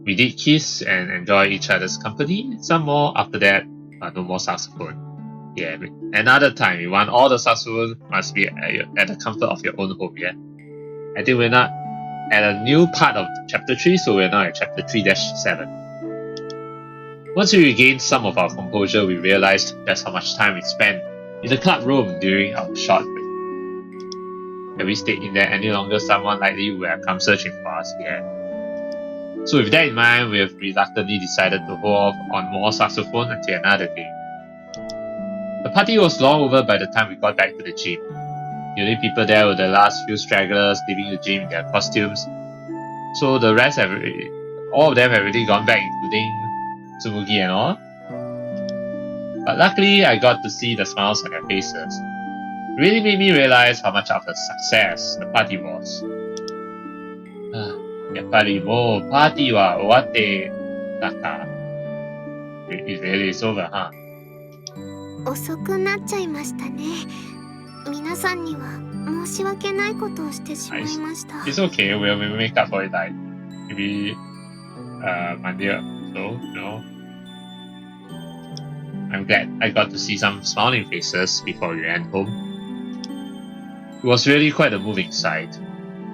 We did kiss and enjoy each other's company. Some more after that, no more saxophone. Yeah, another time you want all the saxophone must be at the comfort of your own home. Yeah, I think we're not at a new part of chapter 3, so we're now at chapter 3-7. Once we regained some of our composure, we realized just how much time we spent in the club room during our short break. If we stayed in there any longer, someone likely would have come searching for us. Yeah. So with that in mind, we have reluctantly decided to hold off on more saxophone until another day. The party was long over by the time we got back to the gym. The only people there were the last few stragglers leaving the gym in their costumes. So the rest all of them have already gone back, including Tsumugi and all. But luckily, I got to see the smiles on their faces. It really made me realize how much of a success the party was. やっぱりもうパーティーは終わってたか。It's really over, huh? 遅くなっちゃいましたね。皆さんには申し訳ないことをしてしまいました。It's okay, we'll make up for it like maybe Monday or so, you know. I'm glad I got to see some smiling faces before we went home. It was really quite a moving sight.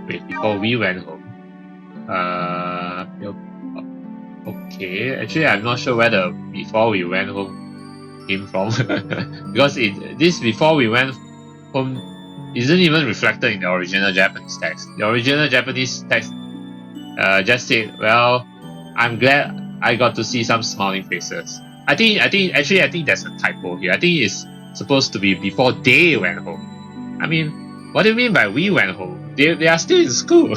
Before we went home. Okay, actually I'm not sure where the before we went home came from. Because this before we went home isn't even reflected in the original Japanese text. The original Japanese text just said, well, I'm glad I got to see some smiling faces. I think there's a typo here. I think it's supposed to be before they went home. I mean, what do you mean by we went home? They are still in school.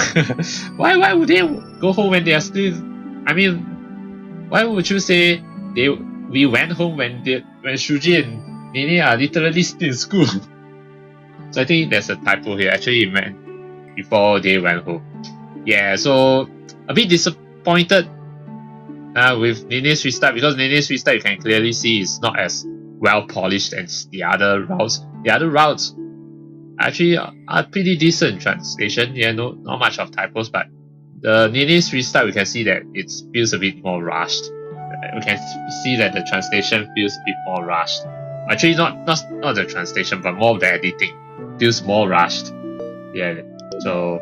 Why would they go home when they are still? I mean, why would you say we went home when Shuuji and Nene are literally still in school? So I think there's a typo here. Actually, it meant before they went home. Yeah, so a bit disappointed with Nene's restart, because Nene's restart you can clearly see is not as well polished as the other routes. The other routes actually are pretty decent translation. Yeah, not much of typos, but the Nene's restart we can see that it feels a bit more rushed. We can see that the translation feels a bit more rushed. Actually, not the translation, but more of the editing feels more rushed. Yeah, so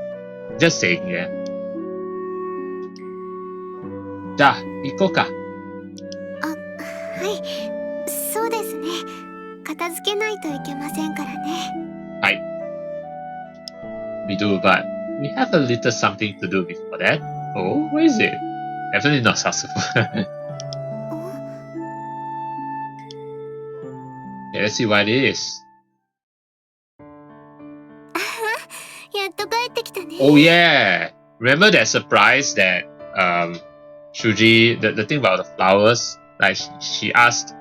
just saying, yeah. じゃあ、行こうか。はい、そうですね。片付けないといけませんからね。はい。We do, but we have a little something to do before that. Oh, what is it? Definitely not saxophone. Yeah, let's see what it is. やっと帰ってきたね。Oh yeah! Remember that surprise that Shuuji, the thing about the flowers, like she asked,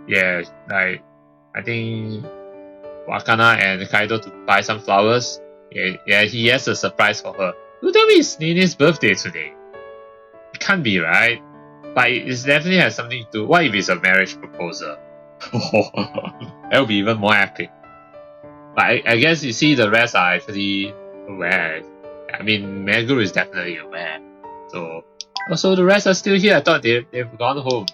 yeah, like I think Wakana and Kaido to buy some flowers. Yeah, he has a surprise for her. Who told me it's Nene's birthday today? It can't be, right? But it definitely has something to do. What if it's a marriage proposal? That would be even more epic. But I guess you see the rest are actually aware. I mean, Meguru is definitely aware. So, also the rest are still here. I thought they've gone home.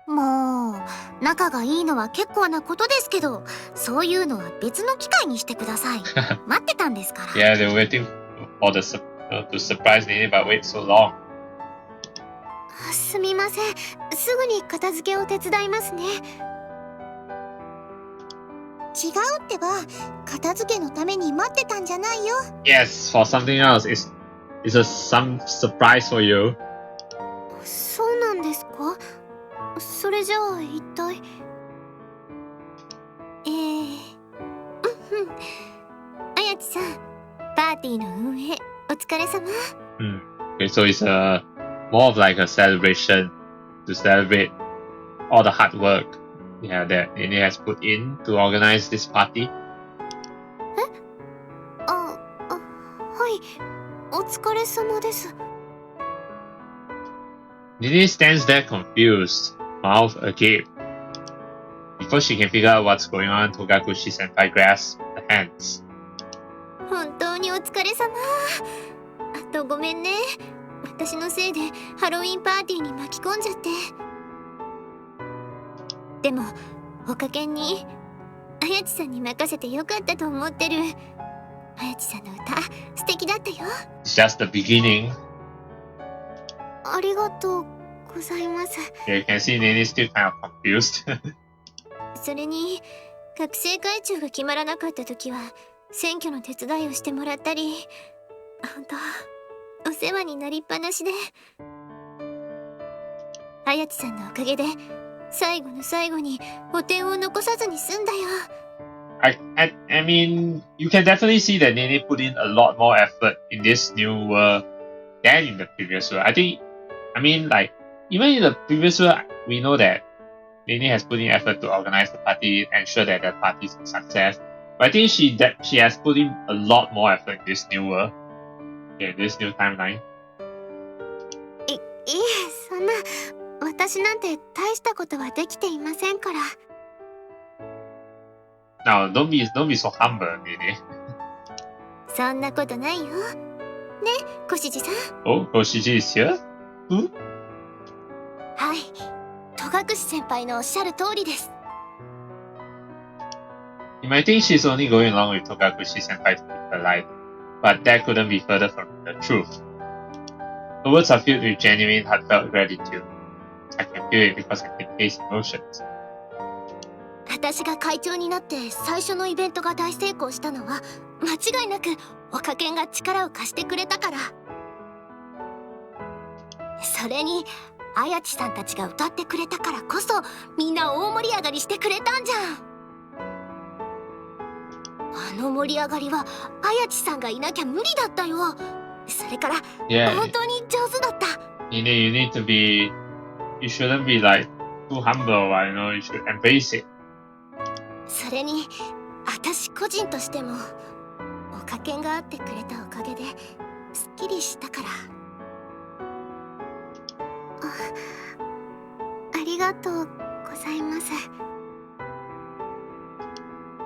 もう仲がいいのは結構なことですけど、そういうのは別の機会にしてください。待ってたんですから。Yeah, they're waiting for to surprise Nene, but wait so long. すみません。すぐに片付けを手伝いますね。違うってば、片付けのために待ってたんじゃないよ。Yes, for something else. It's some surprise for you. そうなんですか？それじゃあ一体綾地さん、パーティーの運営お疲れ様。Okay, so it's more of like a celebration to celebrate all the hard work, yeah, that Nene has put in to organize this party. はい、お疲れ様です。Nene stands there confused, mouth agape. Before she can figure out what's going on, Togakushi-senpai grasps her hands. 本当にお疲れ様。あとごめんね。私のせいでハロウィンパーティーに巻き込んじゃって。でもおかけに綾地さんに任せてよかったと思ってる。綾地さんの歌素敵だったよ。 It's just the beginning. ありがとうございます。 Yeah, you can see Nene is still kind of confused. それに学生会長が決まらなかった時は選挙の手伝いをしてもらったり、本当お世話になりっぱなしで、綾地さんのおかげで最後の最後に汚点を残さずに済んだよ。I mean, you can definitely see that Nene put in a lot more effort in this new world than in the previous world. I mean, like, even in the previous world, we know that Nene has put in effort to organize the party, ensure that the party is a success. But I think she has put in a lot more effort in this new world, in this new timeline. いえ、そんな、私なんて大したことはできていませんから。Now, don't be so humble, Nene. そんなことないよ。ね、小獅子さん。Oh, Hoshiji is here? Who? はい、戸隠先輩のおっしゃる通りです。You might think she's only going along with Togakushi Senpai to keep her alive, but that couldn't be further from the truth. The words are filled with genuine, heartfelt gratitude. I can feel it because I can taste emotions. 私が会長になって最初のイベントが大成功したのは間違いなくおかけんが力を貸してくれたから。それに綾地さんたちが歌ってくれたからこそみんな大盛り上がりしてくれたんじゃん。あの盛り上がりは綾地さんがいなきゃ無理だったよ。それから、本当に上手だった。Nene, you shouldn't be like too humble, you know, you should embrace it. それに私個人としてもおかけんがあってくれたおかげですっきりしたから。ありがとうございます。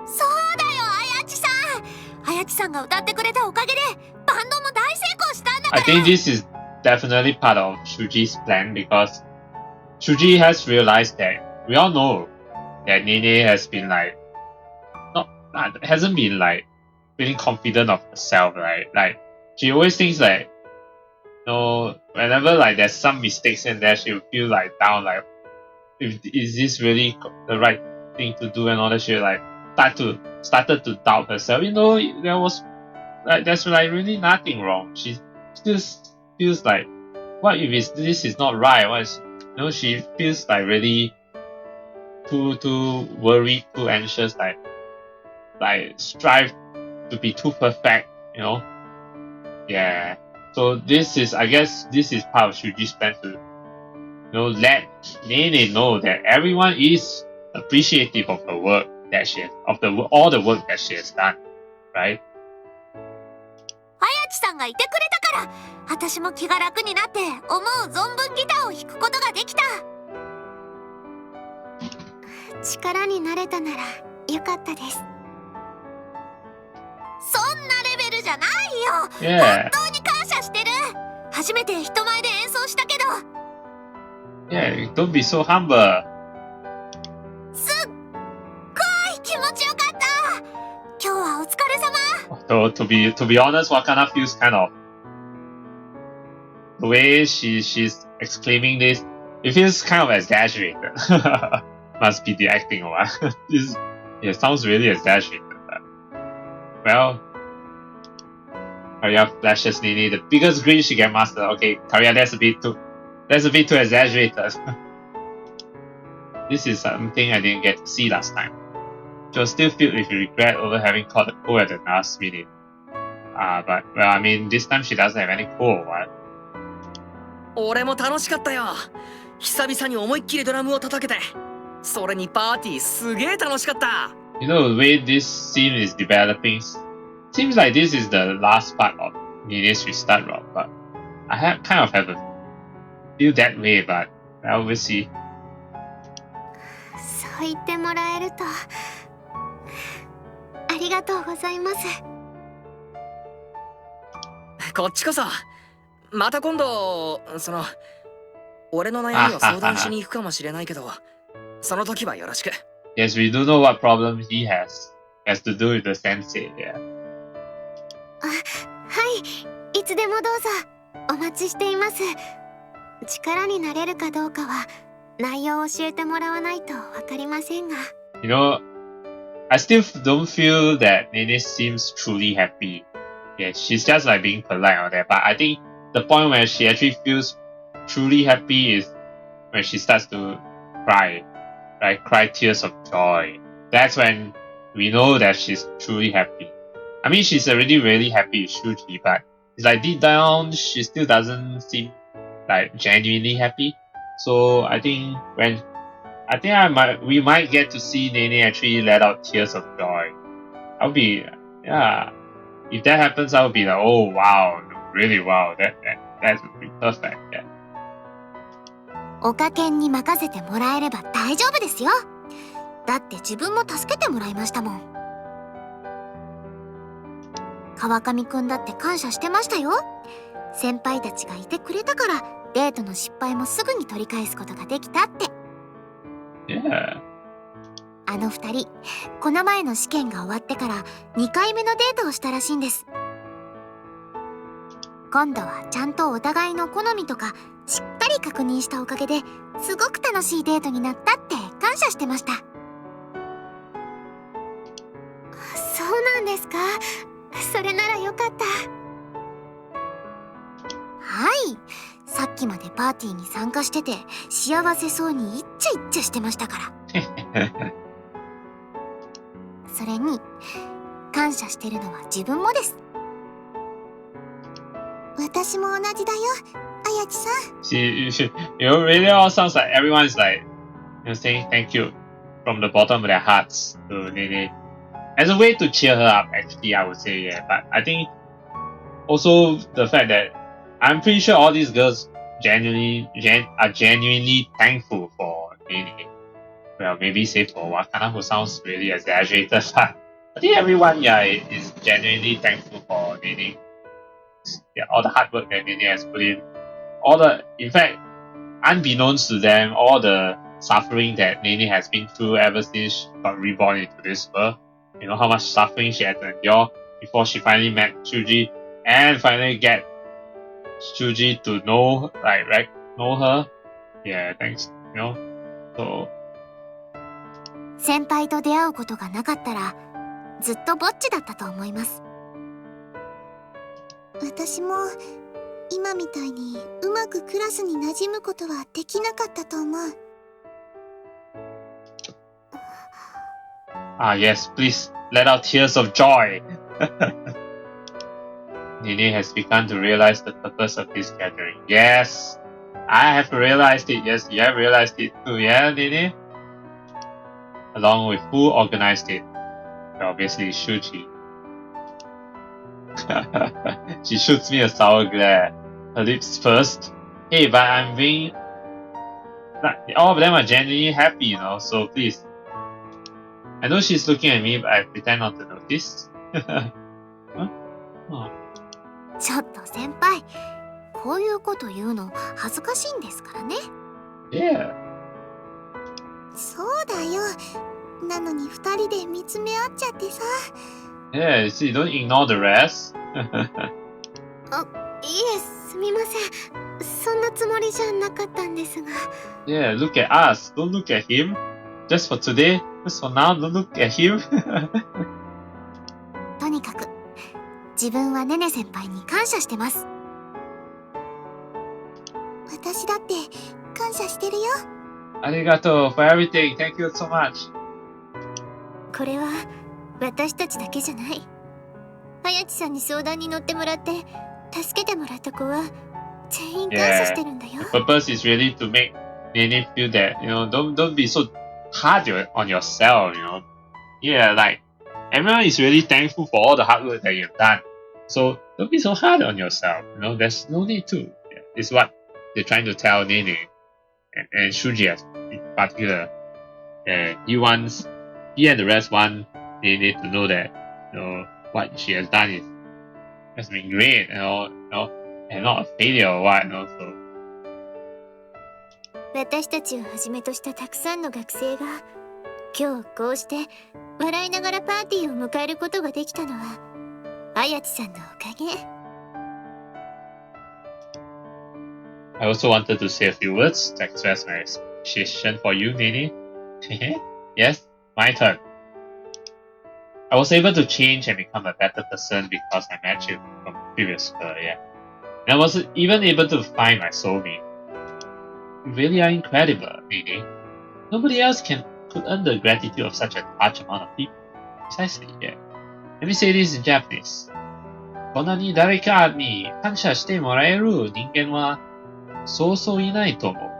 そうだよ、綾地さん。綾地さんが歌ってくれたおかげでバンドも大成功したんだから。 I think this is definitely part of Shuuji's plan because Shuuji has realized that we all know that Nene has been like hasn't been like feeling confident of herself, right? Like she always thinks like, you know, whenever like there's some mistakes in there, she'll feel like down, like is this really the right thing to do and all that. She like started to doubt herself. You know, there's like really nothing wrong. She still feels like, what if this is not right? You know, she feels like really too worried, too anxious, like strive to be too perfect, you know. Yeah. So I guess this is part of Shuuji's plan to, you know, let Nene know that everyone is appreciative of her work that all the work that she has done, right? 綾地さんがいてくれたから私も気が楽になって思う存分ギターを弾くことができた。力になれたならよかったです。そんなレベルじゃないよ。本当に感謝してる。初めて人前で演奏したけど。Yeah, don't be so humble. すっごい気持ちよかった。今日はお疲れ様。So to be honest, Wakana feels kind of the way she's exclaiming this. It feels kind of exaggerated. Must be the acting or what? It sounds really exaggerated. Well, Karya flashes Nene the biggest grin she can master. Okay, Karya, that's a bit too exaggerated. This is something I didn't get to see last time. She was still filled with regret over having caught the cold at the last minute. But well, I mean, this time she doesn't have any cold, what? 俺も楽しかったよ。久々に思いっきりドラムを叩けて、それにパーティーすげえ楽しかった。You know, the way this scene is developing, seems like this is the last part of Nene's restart route, but I kind of have a feel that way, but well, we'll see. そう言ってもらえるとありがとうございます。こっちこそ。また今度、俺の悩みを相談しに行くかもしれないけど、その時はよろしく。Yes, we do know what problem he has. Has to do with the sensei, yeah. はい、いつでもどうぞお待ちしています。力になれるかどうかは内容を教えてもらわないとわかりませんが。You know, I still don't feel that Nene seems truly happy. Yeah, she's just like being polite on that. But I think the point where she actually feels truly happy is when she starts to cry, right? Cry tears of joy. That's when we know that she's truly happy. I mean, she's already really happy with Shuuji, but it's like deep down, she still doesn't seem like genuinely happy. So I think we might get to see Nene actually let out tears of joy. I'll be, yeah. If that happens, I'll be like, oh wow, really wow, that would be perfect. Yeah. おかけんに任せてもらえれば大丈夫ですよ。だって自分も助けてもらいましたもん。川上くんだって感謝してましたよ。先輩たちがいてくれたからデートの失敗もすぐに取り返すことができたって。Yeah. あの二人、この前の試験が終わってから2回目のデートをしたらしいんです。今度はちゃんとお互いの好みとかしっかり確認したおかげですごく楽しいデートになったって感謝してました。そうなんですか。それならよかった。はい、さっきまでパーティーに参加してて幸せそうにイッチャイッチャしてましたから。それに感謝してるのは自分もです。私も同じだよ、綾地さん。Really all sounds like everyone's like, saying thank you from the bottom of their hearts to Nene. As a way to cheer her up, actually, I would say, yeah. But I think also the fact that I'm pretty sure all these girls are genuinely thankful for Nene. Well, maybe say for Wakana, who sounds really exaggerated, but I think everyone, yeah, is genuinely thankful for Nene. Yeah, all the hard work that Nene has put in. In fact, unbeknownst to them, all the suffering that Nene has been through ever since she got reborn into this world. You know how much suffering she had to endure before she finally met Shuuji and finally get Shuuji to know her. Yeah, thanks. You know, so. 先輩と出会うことがなかったらずっとぼっちだったと思います。私も今みたいにうまくクラスに馴染むことはできなかったと思う。Yes, please let out tears of joy. Nene has begun to realize the purpose of this gathering. Yes, I have realized it. Yes, you have realized it too, yeah, Nene? Along with who organized it? Obviously, Shuuji. She shoots me a sour glare. Her lips first. Hey, but I'm being... all of them are genuinely happy, you know, so please. I know she's looking at me, but I pretend not to notice. Huh? Oh. ちょっと先輩、こういうこと言うの恥ずかしいんですからね。Yeah. そうだよ。なのに二人で見つめ合っちゃってさ。Yeah, see, don't ignore the rest. あ、いえ、すみません。そんなつもりじゃなかったんですが。Yeah, look at us. Don't look at him. Just for today, just for now, don't look at him. とにかく、自分はネネ先輩に感謝してます。私だって感謝してるよ。Arigato for everything. Thank you so much. これは私たちだけじゃない。綾地さんに相談に乗ってもらって助けてもらった子は全員感謝してるんだよ。The purpose is really to make Nene feel that, you know, don't be so hard on yourself, you know. Yeah, like everyone is really thankful for all the hard work that you've done. So don't be so hard on yourself. You know, there's no need to. Yeah, it's what they're trying to tell Nene and Shuuji in particular. He and the rest want Nene to know that, you know, what she has done is has been great, and not a failure or what, so 私たちをはじめとしたたくさんの学生が今日こうして笑いながらパーティーを迎えることができたのは綾地さんのおかげ。I also wanted to say a few words to express my appreciation for you, Nene. Yes, my turn. I was able to change and become a better person because I met you from previous career. And I was even able to find my soulmate. You really are incredible, Nene. Nobody else could earn the gratitude of such a large amount of people. Precisely, yeah. Let me say this in Japanese. こんなに誰かに感謝してもらえる人間はそうそういないと思う。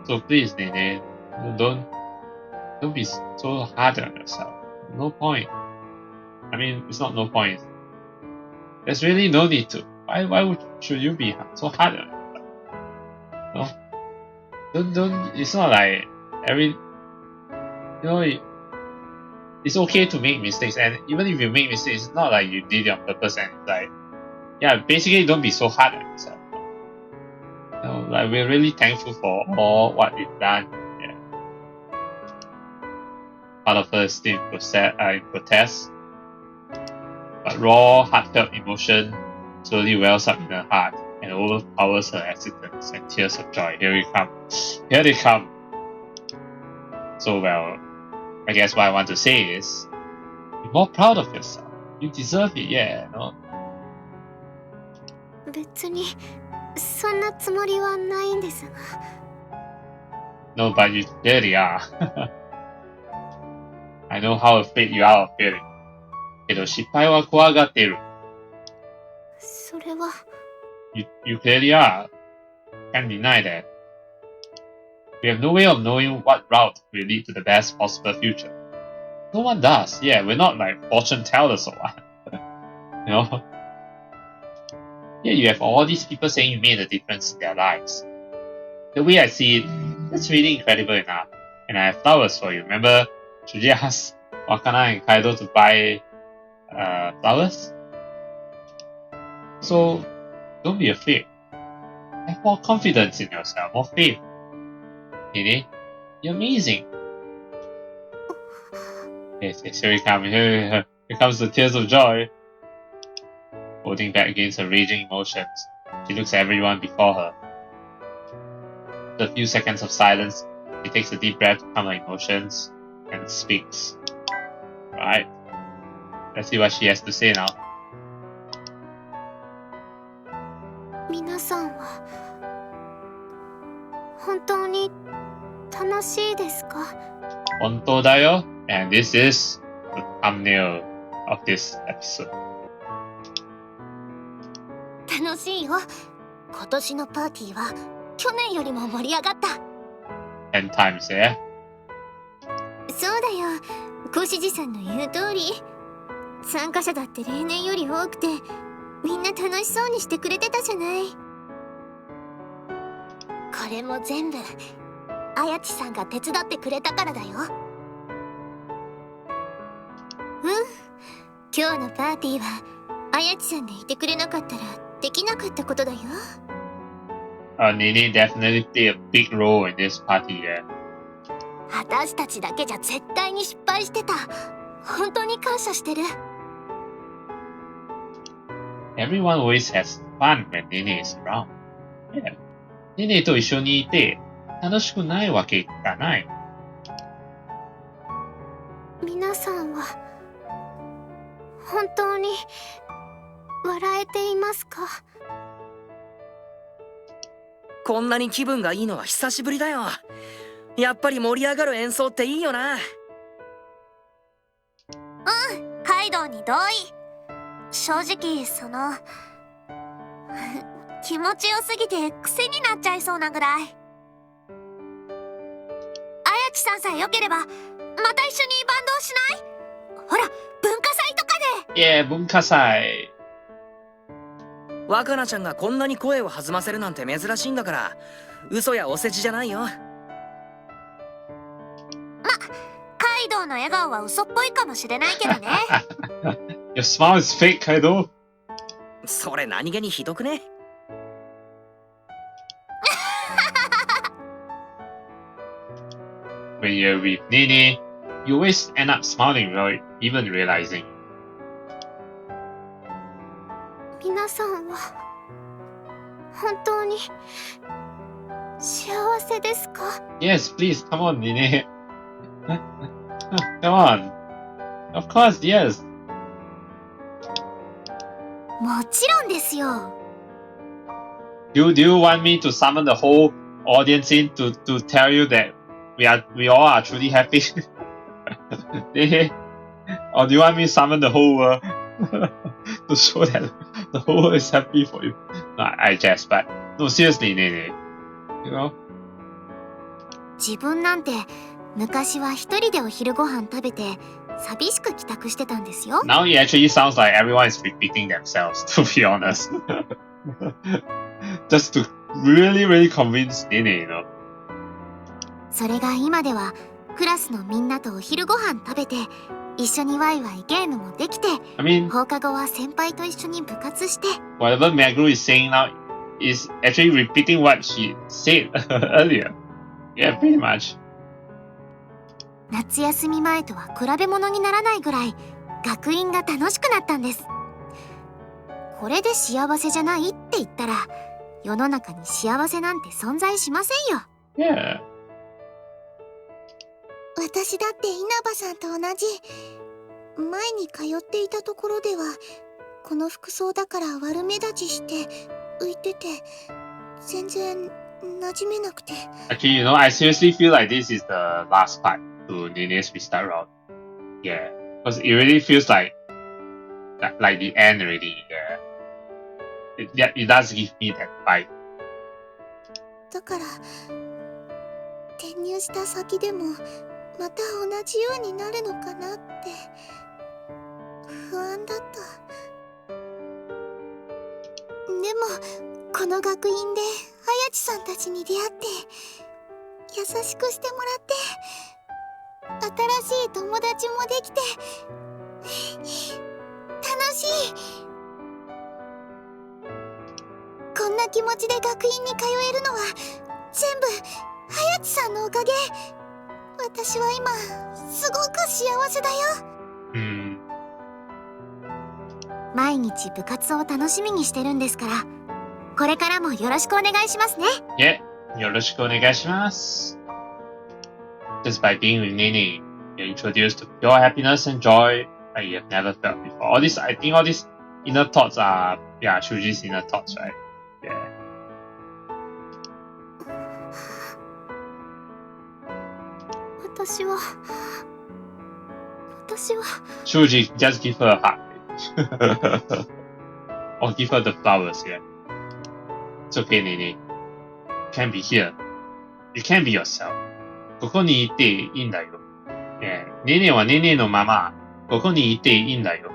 So please, Nene, don't be so hard on yourself. No point. I mean, it's not no point. There's really no need to. Why should you be so hard on yourself? No? Don't. It's not like it's okay to make mistakes, and even if you make mistakes, it's not like you did it on purpose, and it's like, yeah, basically don't be so hard on yourself. Like we're really thankful for all what you've done. Yeah. Part of her is still in protest, but raw, heartfelt emotion slowly wells up in her heart and overpowers her acceptance and tears of joy. Here we come. Here they come. So well, I guess what I want to say is, be more proud of yourself. You deserve it, yeah, no? 別にそんなつもりはないんですが。No, but you clearly are. I know how afraid you are of failing. けど失敗は怖がっている。それは。You clearly are. Can't deny that. We have no way of knowing what route will lead to the best possible future. No one does. Yeah, we're not like fortune tellers or what. You know? Yeah, you have all these people saying you made a difference in their lives. The way I see it, that's really incredible enough. And I have flowers for you. Remember, Shuuji asked Wakana and Kaido to buy flowers? So, don't be afraid. Have more confidence in yourself, more faith. Nene, you're amazing. Yes, here we come. Here comes the tears of joy. Holding back against her raging emotions, she looks at everyone before her. After a few seconds of silence, she takes a deep breath to calm her emotions and speaks. Right. Let's see what she has to say now. 皆さんは本当に楽しいですか？本当だよ. And this is the thumbnail of this episode. 楽しいよ。今年のパーティーは去年よりも盛り上がった。10 times, yeah? そうだよ。小志寺さんの言う通り、参加者だって例年より多くて、みんな楽しそうにしてくれてたじゃない。これも全部綾地さんが手伝ってくれたからだよ。今日のパーティーは綾地さんでいてくれなかったらできなかったことだよ。Nene definitely played a big role in this party, yeah. 私たちだけじゃ絶対に失敗してた。本当に感謝してる。Everyone always has fun when Nene is around. Yeah. Nene と一緒にいて楽しくないわけがない。皆さんは本当に笑えていますか？こんなに気分がいいのは久しぶりだよ。やっぱり盛り上がる演奏っていいよな。カイドウに同意。正直気持ちよすぎて癖になっちゃいそうなぐらい。綾地さんさえ良ければまた一緒にバンドをしない？ほら、文化祭とかで。Yeah, 文化祭。若菜ちゃんがこんなに声を弾ませるなんて珍しいんだから、嘘やお世辞じゃないよ。カイドウの笑顔は嘘っぽいかもしれないけどね。Your smile is fake, Kaido. それ何気にひどくね？ When you're with Nene, you always end up smiling without even realizing. 皆さんは本当に幸せですか？ Yes, please, come on, Nene. Come on. Of course, yes. もちろんですよ。Do you want me to summon the whole audience in to tell you that we all are truly happy? Nene? Or do you want me to summon the whole world to show that the whole world is happy for you? No, I jest, but no, seriously, Nene. You know? 自分なんて昔は一人でお昼ご飯食べて寂しく帰宅してたんですよ。 Now it actually sounds like everyone is repeating themselves, to be honest. Just to really convince Nene, you know. それが今ではクラスのみんなとお昼ご飯食べて一緒にワイワイゲームもできて、 I mean, 放課後は先輩と一緒に部活して。 whatever Megru is saying now is actually repeating what she said earlier. Yeah, pretty much. 夏休み前とは比べ物にならないぐらい学院が楽しくなったんです。これで幸せじゃないって言ったら世の中に幸せなんて存在しませんよ。 Yeah. 私だって稲葉さんと同じ。前に通っていたところではこの服装だから悪目立ちして浮いてて全然馴染めなくて。 Actually, you know, I seriously feel like this is the last part to Nene's restart route. Yeah. Because it really feels like the end already. Yeah. It does give me that vibe. だから転入した先でもまた同じようになるのかなって不安だった。でもこの学院で綾地さんたちに出会って優しくしてもらって新しい友達もできて楽しい。こんな気持ちで学院に通えるのは全部綾地さんのおかげ。私は今すごく幸せだよ。毎日部活を楽しみにしてるんですから、これからもよろしくお願いしますね。Yeah. よろしくお願いします。Just by being with Nene, you're introduced to pure happiness and joy that you have never felt before. I think all these inner thoughts are, yeah, Shuuji's inner thoughts, right? Yeah. 私は Shuuji, just give her a hug. Or give her the flowers, yeah. It's okay, Nene. You can be here. You can be yourself. ここにいていいんだよ。Yeah. ネネはネネのまま、ここにいていいんだよ。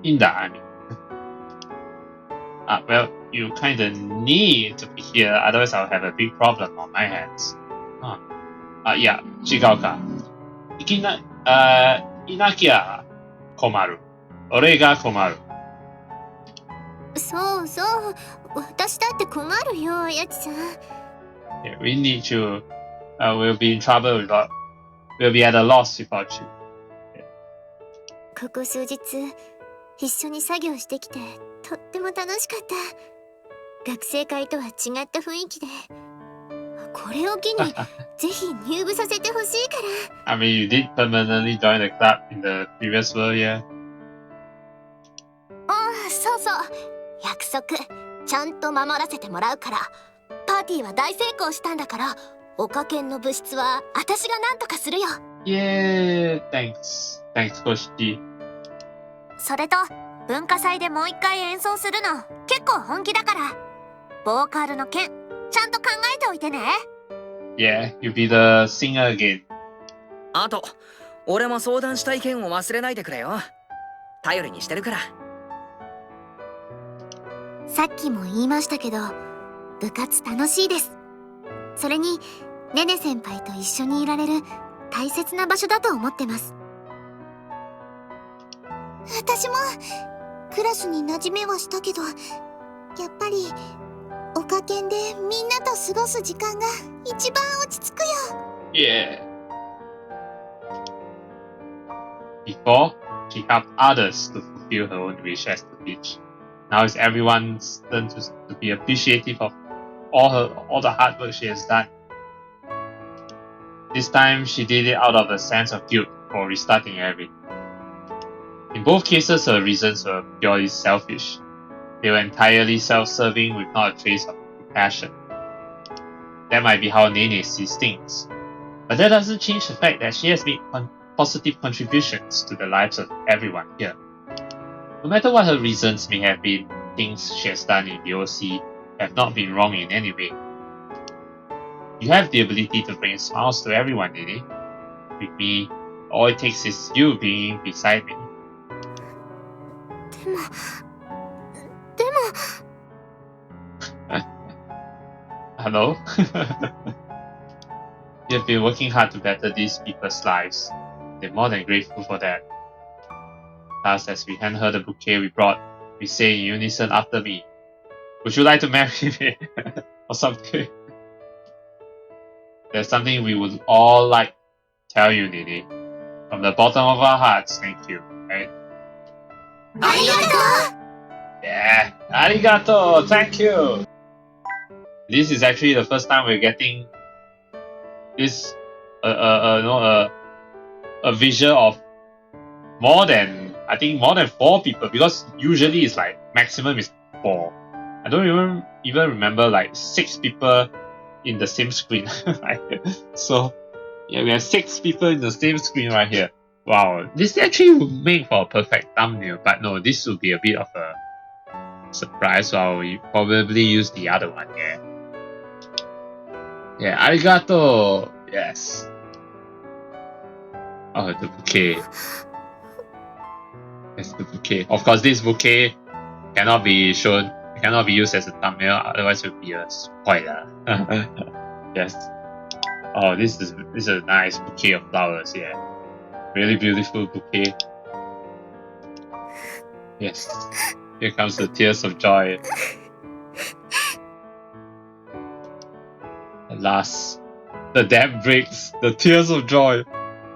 いいんだ、I mean. Well, you kinda need to be here, otherwise I'll have a big problem on my hands. いや、違うか。いなきゃ困る。俺が困る。そうそう、私だって困るよ、綾地さん。Yeah, we need you. We'll be in trouble without. We'll be at a loss without you. ここ数日、一緒に作業してきて、とっても楽しかった。学生会とは違った雰囲気で、これを機にぜひ入部させてほしいから。I mean, you did permanently join the club in the previous world, yeah? そうそう。約束、ちゃんと守らせてもらうから。パーティーは大成功したんだから、岡県の部室は私が何とかするよ。Yeah, thanks. Thanks, Hoshi. それと、文化祭でもう一回演奏するの結構本気だから、ボーカルの件ちゃんと考えておいてね。Yeah, you'll be the singer again. あと、俺も相談した意見を忘れないでくれよ。頼りにしてるから。さっきも言いましたけど、部活楽しいです。それに、ネネ先輩と一緒にいられる大切な場所だと思ってます。私もクラスに馴染めはしたけど、やっぱりおかけんでみんなと過ごす時間が一番落ち着くよ。Yeah. Before, she helped others to fulfill her own wish as the beach. Now it's everyone's turn to be appreciative of all the hard work she has done. This time, she did it out of a sense of guilt for restarting everything. In both cases, her reasons were purely selfish. They were entirely self-serving with not a trace of compassion. That might be how Nene sees things. But that doesn't change the fact that she has made positive contributions to the lives of everyone here. No matter what her reasons may have been, things she has done in the OC have not been wrong in any way. You have the ability to bring smiles to everyone, Nene. With me, all it takes is you being beside me. でも Hello? You've been working hard to better these people's lives. They're more than grateful for that. Thus, as we hand her the bouquet we brought, we say in unison after me, "Would you like to marry me?" or something. There's something we would all like to tell you, Nene. From the bottom of our hearts, thank you, right? ありがとう。 Yeah, arigato, thank you. This is actually the first time we're getting this, a visual of more than 4 people, because usually it's like maximum is 4. I don't even remember like 6 people in the same screen. So yeah, we have 6 people in the same screen right here. Wow, this actually would make for a perfect thumbnail, but no, this will be a bit of a surprise, so we probably use the other one. Yeah, arigato. Yes. Oh, the bouquet. Yes, the bouquet. Of course, this bouquet cannot be shown, cannot be used as a thumbnail, otherwise it would be a spoiler. Yes. Oh, this is a nice bouquet of flowers. Yeah, really beautiful bouquet. Yes. Here comes the tears of joy. At last, the dam breaks. The tears of joy.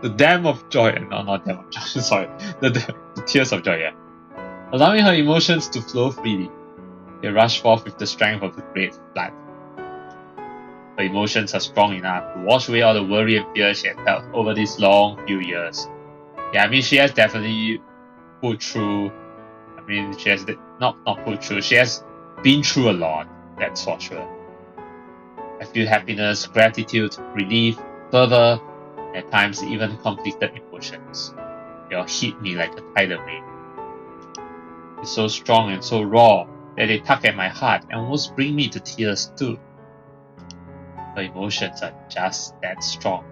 The dam of joy. No, not dam of joy. Sorry. The tears of joy, yeah. Allowing her emotions to flow freely. They rush forth with the strength of the great flood. Her emotions are strong enough to wash away all the worry and fear she had felt over these long few years. Yeah, I mean, she has definitely put through. I mean, she has not put through. She has been through a lot. That's for sure. I feel happiness, gratitude, relief, fervor, and at times even conflicted emotions. They all hit me like a tidal wave. It's so strong and so raw that they tug at my heart and almost bring me to tears too. Her emotions are just that strong.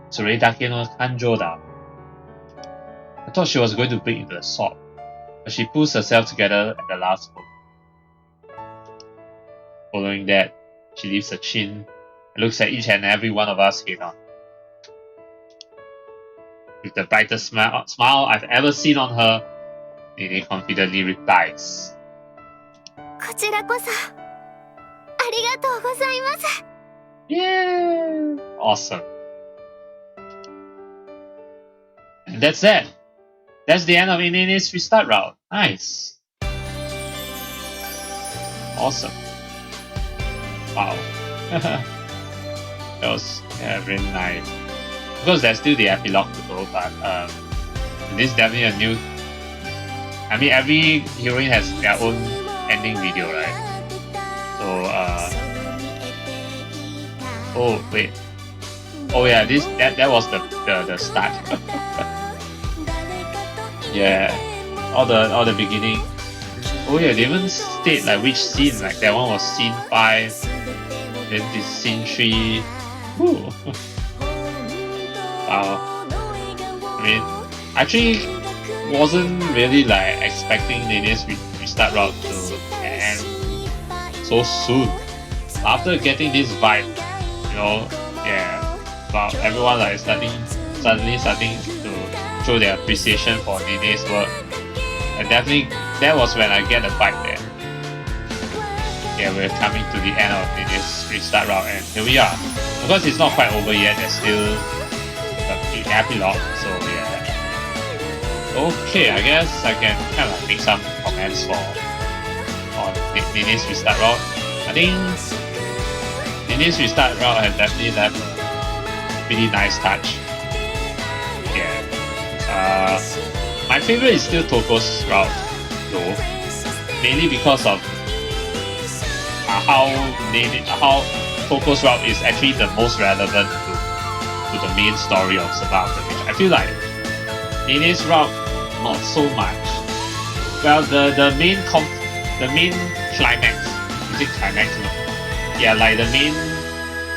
それだけの感情だ. I thought she was going to break into a sob, but she pulls herself together at the last moment. Following that, she lifts her chin and looks at each and every one of us head on. With the brightest smile I've ever seen on her, Nene confidently replies, こちらこそありがとうございます。 "Yeah!" Awesome. And that's that. That's the end of Nene's restart route. Nice. Awesome. Wow. That was really nice. Of course, there's still the epilogue to go, but this is definitely a new. I mean, every heroine has their own ending video, right? So oh wait. Oh yeah, that was the start. Yeah, all the beginning. Oh yeah, they even state like which scene. Like that one was scene 5, then this scene 3. Woo. Wow. I mean, actually wasn't really like expecting Nene's restart route to end so soon. After getting this vibe, you know, yeah, about everyone like suddenly starting to show their appreciation for Nene's work. And definitely that was when I get the vibe there. Yeah, we're coming to the end of this restart route, and here we are. Of course, it's not quite over yet. There's still the epilogue, so yeah. Okay, I guess I can kind of make some comments on Nene's restart route. I think Nene's restart route has definitely left a pretty nice touch. Yeah. My favorite is still Toko's route, though, mainly because of how Toko's route is actually the most relevant to the main story of Sabbat of the Witch. I feel like Nene's route not so much. Well, the main climax, is it climax? Yeah, like the main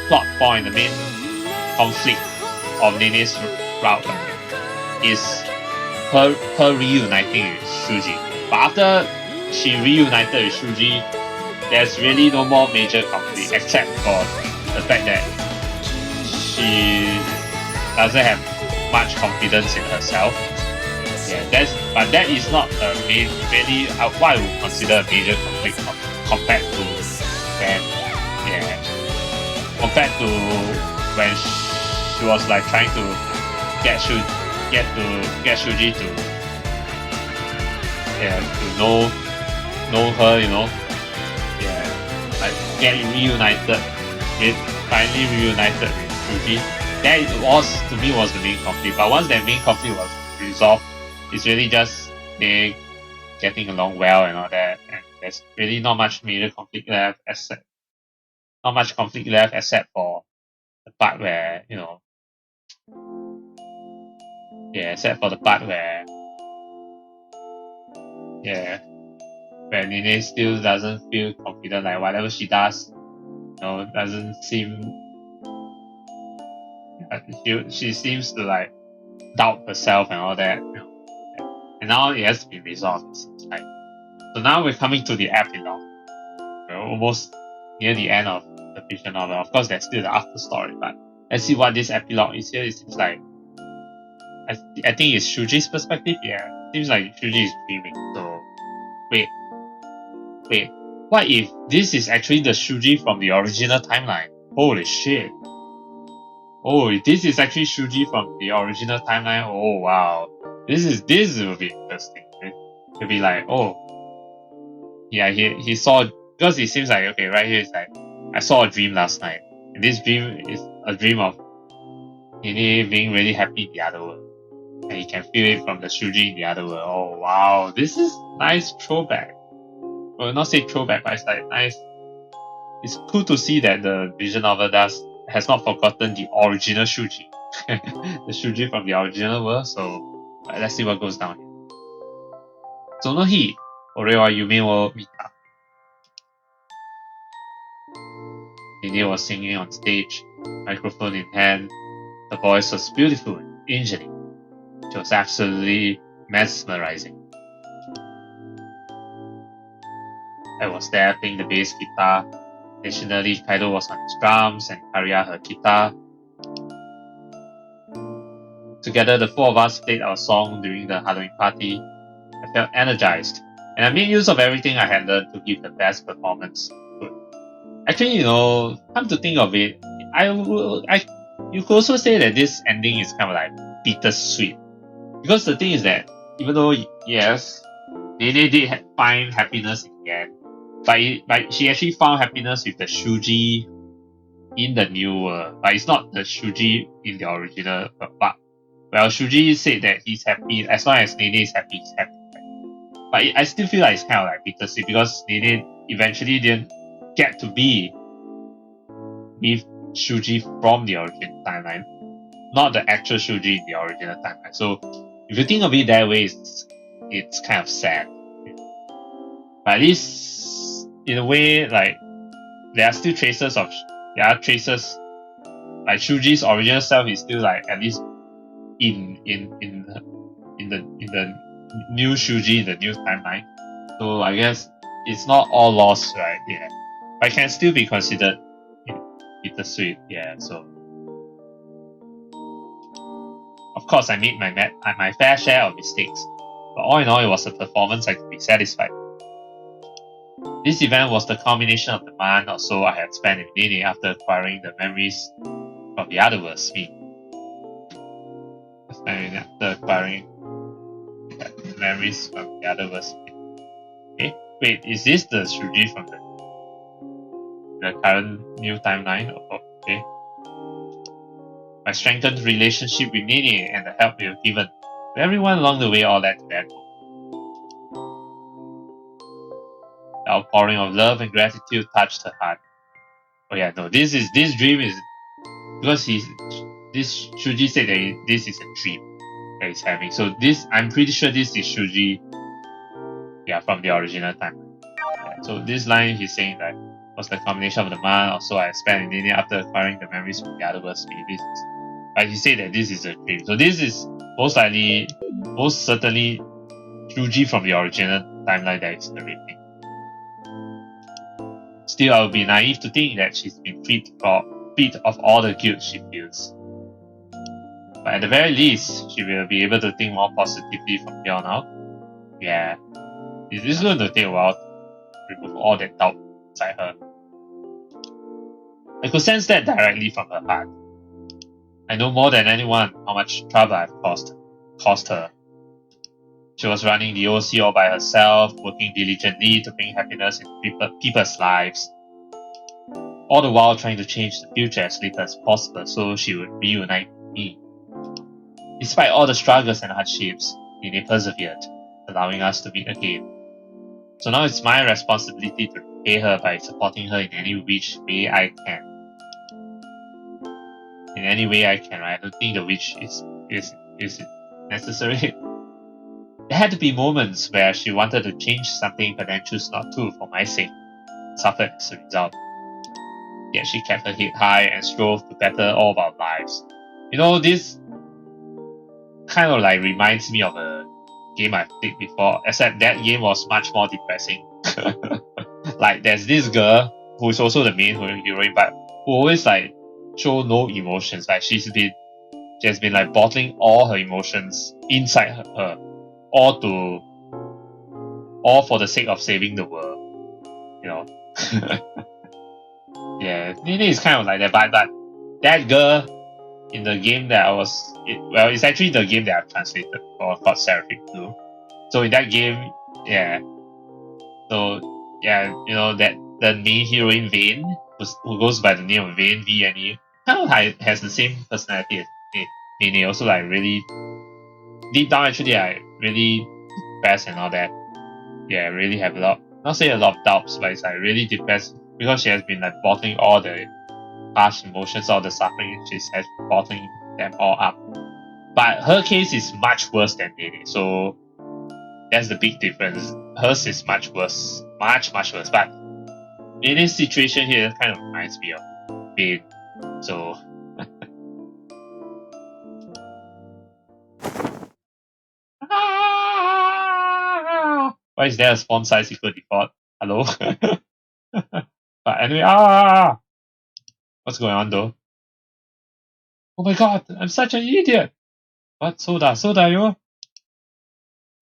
plot point, the main conflict of Nene's route is her reuniting with Shuuji. But after she reunited with Shuuji, there's really no more major conflict except for the fact that she doesn't have much confidence in herself. Yeah, but that is not a really what I would consider a major conflict compared to when she was like trying to get Shuuji to know her, you know. Yeah, like finally reunited with Shuuji. That to me was the main conflict. But once that main conflict was resolved, it's really just they getting along well and all that, and there's really not much major conflict left except for the part where, you know, except for the part where Nene still doesn't feel confident, like whatever she does, you know, doesn't seem. She seems to like doubt herself and all that, you know. And now it has to be resolved, it seems like. So now we're coming to the epilogue. We're almost near the end of the fiction novel. Of course, there's still the after story, but let's see what this epilogue is here. It seems like I think it's Shuuji's perspective. Yeah, it seems like Shuuji is dreaming. So wait, what if this is actually the Shuuji from the original timeline? Holy shit! Oh, this is actually Shuuji from the original timeline. Oh wow, this will be interesting. It'll be like, oh, yeah, he saw, because it seems like, okay, right here it's like, I saw a dream last night, and this dream is a dream of Nene being really happy in the other world, and he can feel it from the Shuuji in the other world. Oh wow, this is nice throwback. Well, not say throwback, but it's like nice. It's cool to see that the visual novel has not forgotten the original Shuuji, the Shuuji from the original world. So let's see what goes down here. その日、俺は夢を見た. Nene was singing on stage, microphone in hand. The voice was beautiful and angelic. It was absolutely mesmerizing. I was there playing the bass guitar. Additionally, Kaido was on his drums and Karia her guitar. Together, the four of us played our song during the Halloween party. I felt energized, and I made use of everything I had learned to give the best performance. Actually, you know, come to think of it, you could also say that this ending is kind of like bittersweet. Because the thing is that, even though, yes, Nene did find happiness in the end, but she actually found happiness with the Shuuji in the new world. But it's not the Shuuji in the original. But well, Shuuji said that he's happy as long as Nene is happy. He's happy. But I still feel like it's kind of like bittersweet because Nene eventually didn't get to be with Shuuji from the original timeline, not the actual Shuuji in the original timeline. So if you think of it that way, it's kind of sad. But at least in a way, like there are traces. Like Shuuji's original self is still like at least in the new Shuuji in the new timeline. So I guess it's not all lost, right? Yeah, but it can still be considered bittersweet. Yeah. So of course I made my fair share of mistakes. But all in all, it was a performance I could be satisfied. This event was the culmination of the month or so I had spent in Nene after acquiring the memories from the other verse, me. After acquiring the memories from the other verse. Okay, wait, is this the Shuuji from the current new timeline? Oh, okay. My strengthened relationship with Nene and the help we have given to everyone along the way all led to that. The outpouring of love and gratitude touched her heart. Oh yeah, no, this dream is because this Shuuji said that this is a dream that he's having. So I'm pretty sure this is Shuuji, yeah, from the original time. Yeah, so this line he's saying that was the combination of the month or so I spent in India after acquiring the memories from the other verse. But he said that this is a dream. So this is most certainly Shuuji from the original timeline that is narrating. Still, I would be naive to think that she's been freed of all the guilt she feels. But at the very least, she will be able to think more positively from here on out. Yeah, it is going to take a while to remove all that doubt inside her. I could sense that directly from her heart. I know more than anyone how much trouble I've caused her. She was running the OC all by herself, working diligently to bring happiness into people's lives, all the while trying to change the future as little as possible so she would reunite with me. Despite all the struggles and hardships, Nene persevered, allowing us to meet again. So now it's my responsibility to repay her by supporting her in any which way I can. In any way I can, right? I don't think the which is necessary. There had to be moments where she wanted to change something but then chose not to for my sake, suffered as a result. Yet she kept her head high and strove to better all of our lives. You know, this kind of like reminds me of a game I've played before, except that game was much more depressing. Like there's this girl who is also the main heroine, but who always like show no emotions. Like she has been like bottling all her emotions inside her, all for the sake of saving the world. You know. Yeah, Nene is kind of like that, but that girl in the game that it's actually the game that I've translated for called Seraphic 2. So in that game, yeah. So yeah, you know that the main heroine Vane, who goes by the name of Vane VNE, kind of has the same personality as Nene. Also like really deep down actually I really depressed and all that. Yeah, really have not say a lot of doubts, but it's like really depressed because she has been like bottling all the harsh emotions, all the suffering, she has been bottling them all up. But her case is much worse than Nene, so that's the big difference. Hers is much worse. Much worse. But Nene's situation here kind of reminds me of Bane. So why is there a spawn size equal default? Hello? But anyway, what's going on though? Oh my god, I'm such an idiot! What? Soda, yo?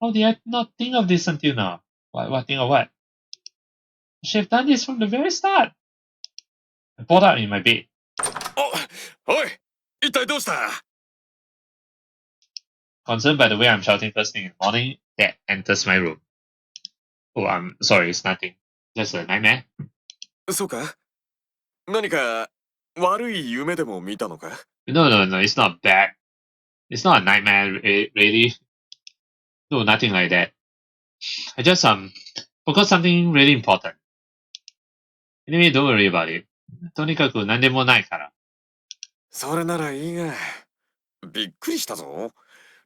How did I not think of this until now? What think of what? I should have done this from the very start. I bought out in my bed. Concerned by the way I'm shouting first thing in the morning, Dad enters my room. Oh, I'm sorry, it's nothing. Just a nightmare. そうか何か悪い夢でも見たのか No, it's not bad. It's not a nightmare, really. No, nothing like that. I just forgot something really important. Anyway, don't worry about it. とにかく何でもないから。それならいいが、びっくりしたぞ。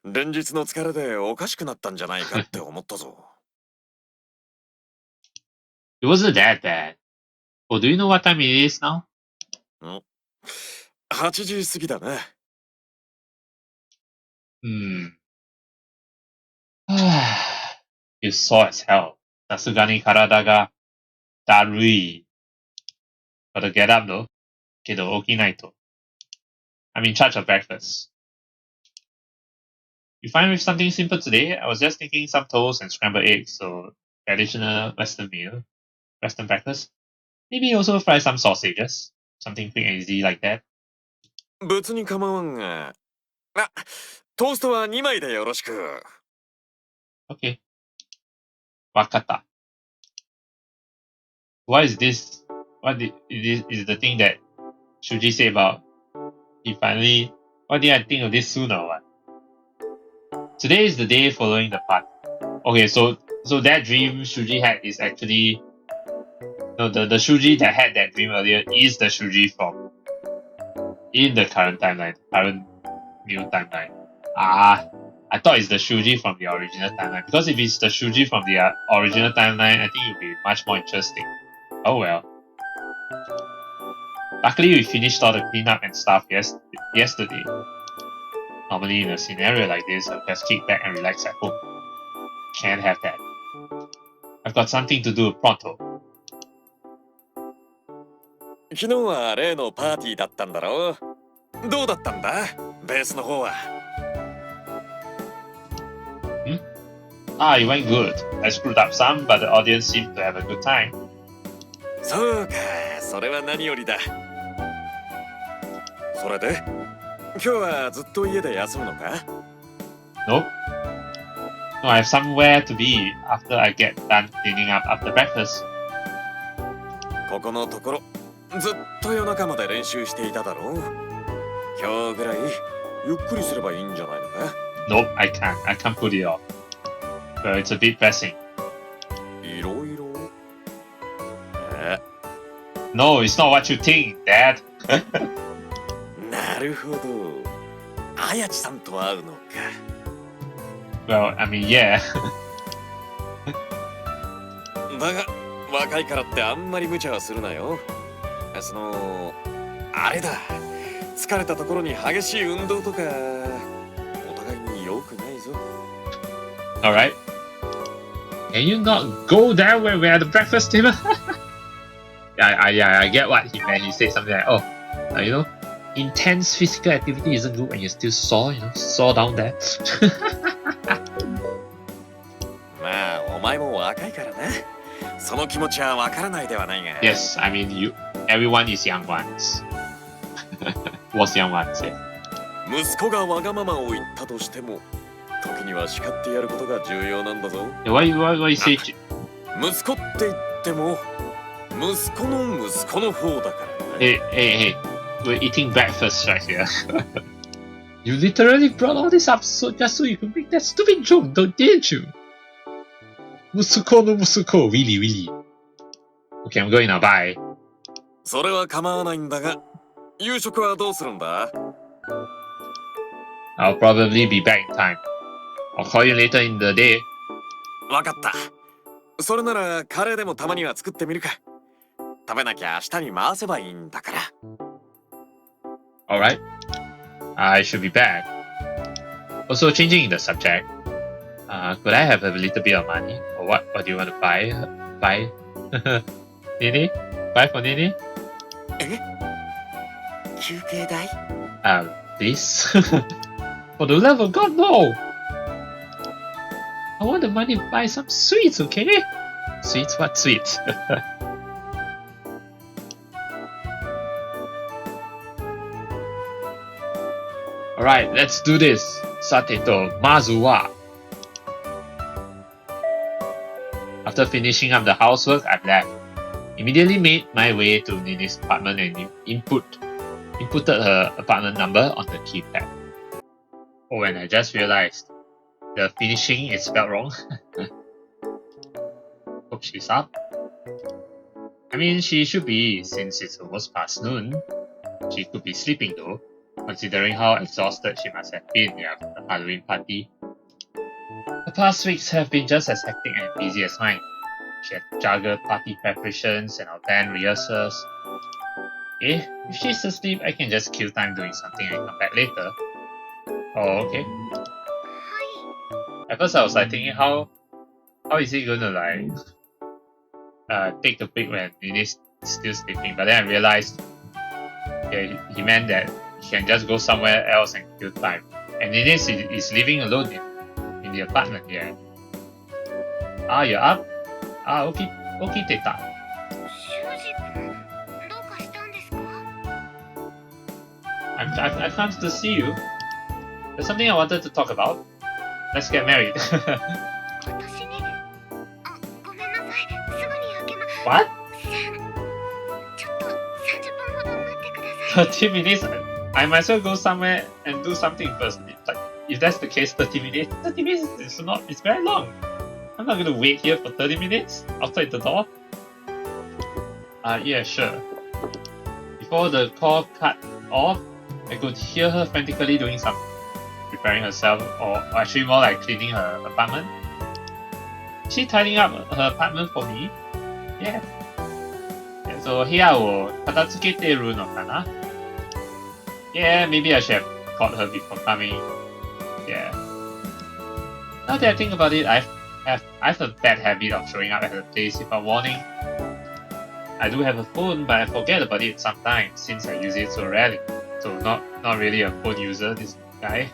連日の疲れでおかしくなったんじゃないかって思ったぞ。It wasn't that bad. Oh, do you know what time it is now? 8時過ぎだな。You saw as hell. さすがに体がだるい。Gotta get up though. けど起きないと。I'm in charge of breakfast. You fine with something simple today? I was just thinking some toast and scrambled eggs, so traditional Western meal, Western breakfast. Maybe also fry some sausages, something quick and easy like that. 別に構わんが。あ、トーストは2枚でよろしく。Okay. Wakata. What is this? Is the thing that Shuuji said about he finally... Why did I think of this sooner or what? Today is the day following the part. Okay, so that dream Shuuji had is actually... No, the Shuuji that had that dream earlier is the Shuuji from... in the current timeline, current new timeline. I thought it's the Shuuji from the original timeline. Because if it's the Shuuji from the original timeline, I think it would be much more interesting. Oh well. Luckily, we finished all the cleanup and stuff yesterday. Normally, in a scenario like this, I'll just kick back and relax at home. Can't have that. I've got something to do pronto. 昨日は例のパーティーだったんだろう。どうだったんだベースの方は。It went good. I screwed up some, but the audience seemed to have a good time. そうか、それは何よりだ。それで、今日はずっと家で休むのか？ Nope. No, I have somewhere to be after I get done cleaning up after breakfast. ここのところ、ずっと夜中まで練習していただろう。今日ぐらいゆっくりすればいいんじゃないのか？ Nope, I can't. I can't put it off. But it's a bit pressing. いろいろ。No, it's not what you think, Dad. なるほど。綾地さんと会うのか。Well, I mean, yeah. だが、若いからってあんまり無茶はするなよ。あれだ。疲れたところに激しい運動とか、お互いに良くないぞ。Alright. Can you not go there when we're at the breakfast table? I get what he meant. He said something like, you know, intense physical activity isn't good when you're still sore, you know, sore down there. まあ、お前も若いからな。その気持ちはわからないではないが。Yes, I mean, everyone is young once. Was young once, yeah. 息子がわがままを言ったとしても、時には叱ってやることが重要なんだぞ。Why you say... 息子って言っても、息子の息子の方だから。Hey, we're eating breakfast right here. You literally brought all this up just so you could make that stupid joke, didn't you? Musuko no Musuko, really. Okay, I'm going now, bye. それは構わないんだが、夕食はどうするんだ？ I'll probably be back in time. I'll call you later in the day. わかった。それならカレーでもたまには作ってみるか。食べなきゃ明日に回せばいいんだから。Alright. I should be back. Also, changing the subject. Could I have a little bit of money? Or what do you want to buy? Buy? Nene? Buy for Nene? 休憩代？ Please? For the love of God, no! I want the money to buy some sweets, okay? Sweets? What sweets? Alright, let's do this. Sateto, mazu wa. After finishing up the housework, I've left. Immediately made my way to Nene's apartment and inputted her apartment number on the keypad. Oh, and I just realized the finishing is spelled wrong. Hope she's up. I mean, she should be, since it's almost past noon. She could be sleeping though, considering how exhausted she must have been after the Halloween party. The past weeks have been just as hectic and busy as mine. She had to juggle party preparations and our band rehearsals. If she's asleep, I can just kill time doing something and come back later. Oh, okay. At first I was like thinking how is he gonna like take the break when Nene's still sleeping, but then I realized he meant that he can just go somewhere else and kill time. And Nene is living alone in the apartment, yeah. Ah, you're up? Ah, okay, Teta. 修二君、どうかしたんですか？ I've come to see you. There's something I wanted to talk about. Let's get married. 私に？あ、ごめんなさい。すぐに開けま。 What? ちょっと30分ほど待ってください。 30 minutes? I might as well go somewhere and do something first. Like, if that's the case, 30 minutes? 30 minutes is not, it's very long. I'm not gonna wait here for 30 minutes outside the door. Yeah, sure. Before the call cut off, I could hear her frantically doing something. Preparing herself, or actually more like cleaning her apartment. Is she tidying up her apartment for me? Yeah. So 部屋を片付けてるのかな? Yeah, maybe I should have called her before coming. Yeah. Now that I think about it, I have a bad habit of showing up at the place without warning. I do have a phone, but I forget about it sometimes since I use it so rarely. So not really a phone user, this guy.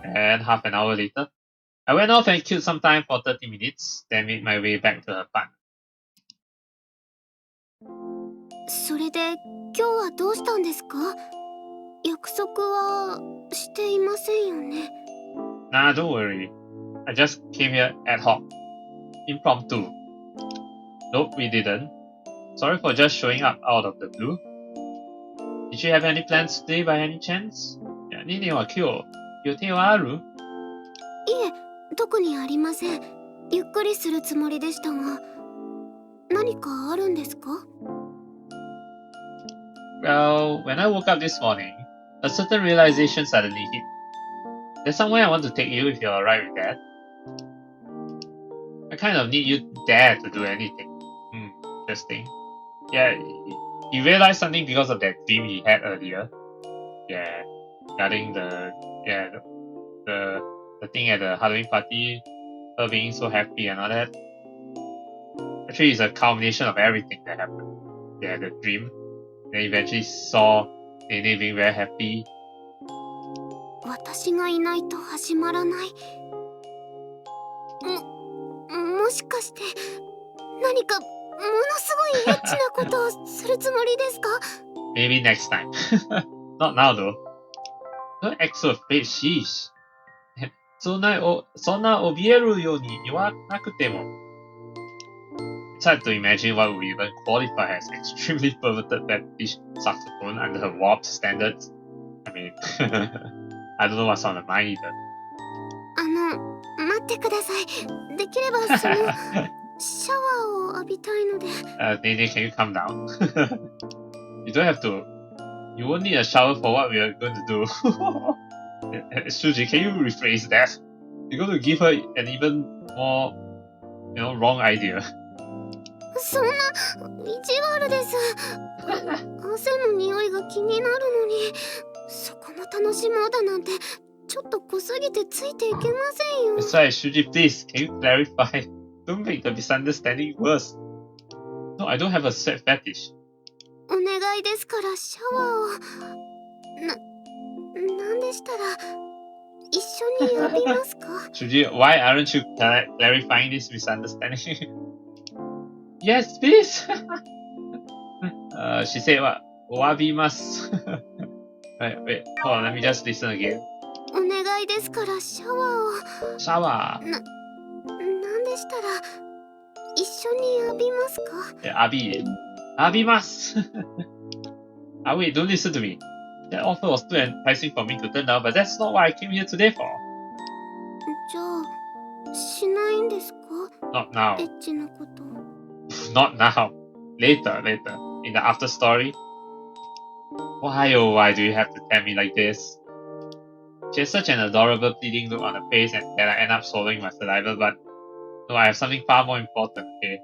And half an hour later, I went off and killed some time for 30 minutes, then made my way back to her apartment. それで今日はどうしたんですか？約束はしていませんよね。 Nah, don't worry. I just came here ad hoc. Impromptu. Nope, we didn't. Sorry for just showing up out of the blue. Did you have any plans today by any chance? ニネは今日予定はある？いえ、特にありません。ゆっくりするつもりでしたが、何かあるんですか？ Well, when I woke up this morning, a certain realization suddenly hit. There's somewhere I want to take you if you're alright with that. I kind of need you there to do anything. Interesting. Yeah, he realized something because of that dream he had earlier. Yeah, regarding the thing at the Halloween party, her being so happy and all that. Actually, it's a culmination of everything that happened. Yeah, the dream. Then eventually saw Nene being very happy. 私がいないと始まらない。もしかして何かものすごいエッチなことをするつもりですか？ Maybe next time. Not now though. Don't act so afraid, sheesh. そんな怯えるように言わなくても。It's hard to imagine what would even qualify as extremely perverted fetish saxophone under her warped standards. I mean, I don't know what's on the mind either. 待ってください。できればシャワーを浴びたいので。Nene, can you calm down? You don't have to. You won't need a shower for what we are going to do. Shuuji, can you rephrase that? You're going to give her an even more, wrong idea. そんな意地悪です。汗の匂いが気になるのに、そこも楽しもうだなんてちょっと濃すぎてついていけませんよ。That's right, Shuuji, please, can you clarify? Don't make the misunderstanding worse. No, I don't have a sweat fetish. お願いですからシャワーを。なんでしたら一緒に浴びますか？ Shuuji, why aren't you clarifying this misunderstanding? Yes, please. She said what? Wabimasu. Wait, hold on, let me just listen again. お願いですからシャワーを。シャワー。なんでしたら一緒に浴びますか？浴びます。Wait, don't listen to me. That offer was too enticing for me to turn down, but that's not what I came here today for. じゃあしないんですか？ Not now. エッチなこと。Not now. Later. In the after story. Why oh why do you have to tell me like this? She has such an adorable pleading look on her face and that I end up swallowing my saliva, but no, I have something far more important, okay?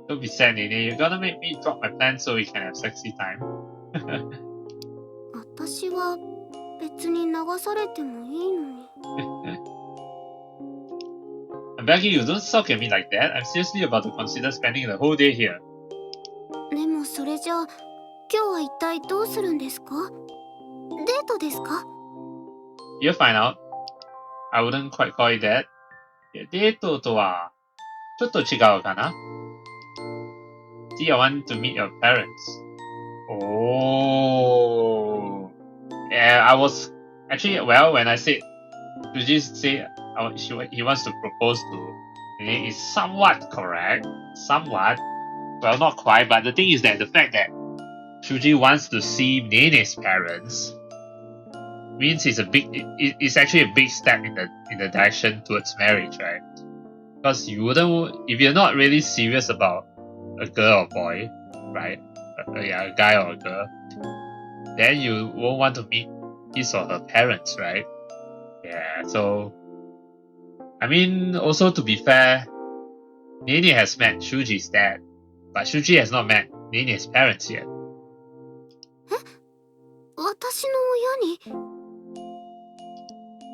Don't be sad, Nene. You're gonna make me drop my plans so we can have sexy time. 私は別に流されてもいいのに。I'm begging you, don't sulk at me like that. I'm seriously about to consider spending the whole day here. でもそれじゃあ今日は一体どうするんですか？デートですか？ You'll find out. I wouldn't quite call it that. デートとはちょっと違うかな。See, I want to meet your parents. Oh. Yeah, I was actually, well, when I said, Shuuji said he wants to propose to Nene is somewhat correct. Somewhat. Well, not quite, but the thing is that the fact that Shuuji wants to see Nene's parents means it's actually a big step in the direction towards marriage, right? Because if you're not really serious about a girl or boy, right? A guy or a girl, then you won't want to meet his or her parents, right? Yeah, so I mean, also to be fair, Nene has met Shuuji's dad, but Shuuji has not met Nene's parents yet. 私の親に？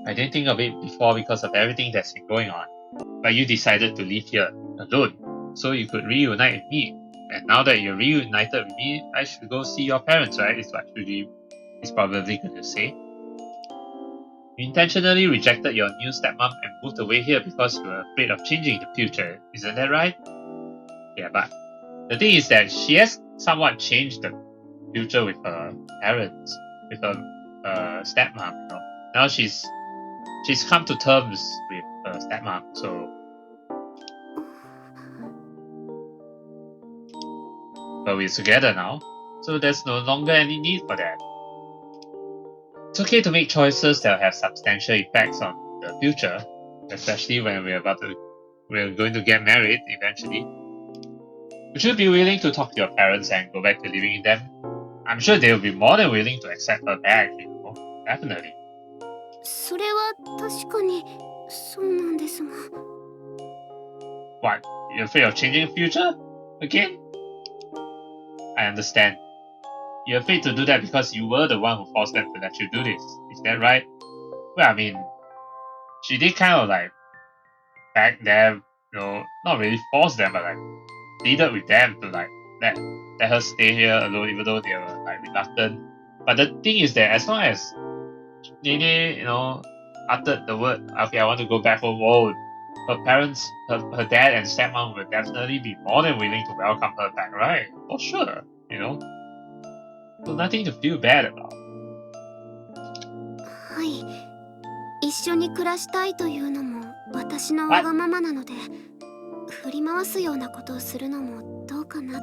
I didn't think of it before because of everything that's been going on, but you decided to leave here alone, so you could reunite with me. And now that you're reunited with me, I should go see your parents, right? Is what Shuuji is probably going to say. You intentionally rejected your new stepmom and moved away here because you were afraid of changing the future, isn't that right? Yeah, but the thing is that she has somewhat changed the future with her parents, with her stepmom, you know. Now she's come to terms with her stepmom, so but we're together now, so there's no longer any need for that. It's okay to make choices that will have substantial effects on the future, especially when we're going to get married eventually. Would you be willing to talk to your parents and go back to living with them? I'm sure they'll be more than willing to accept her back, you know, definitely. それは確かにそうなんですが。 What? You're afraid of changing the future? Again? I understand. You're afraid to do that because you were the one who forced them to let you do this. Is that right? Well, I mean, she did kind of like back them, you know, not really force them, but like pleaded with them to like let her stay here alone, even though they were like reluctant. But the thing is that as long as Nene, you know, uttered the word, okay, I want to go back home, her parents, her dad and stepmom would definitely be more than willing to welcome her back, right? For sure, you know. So nothing to feel bad about. はい。一緒に暮らしたいというのも私のわがままなので、振り回すようなことをするのもどうかなっ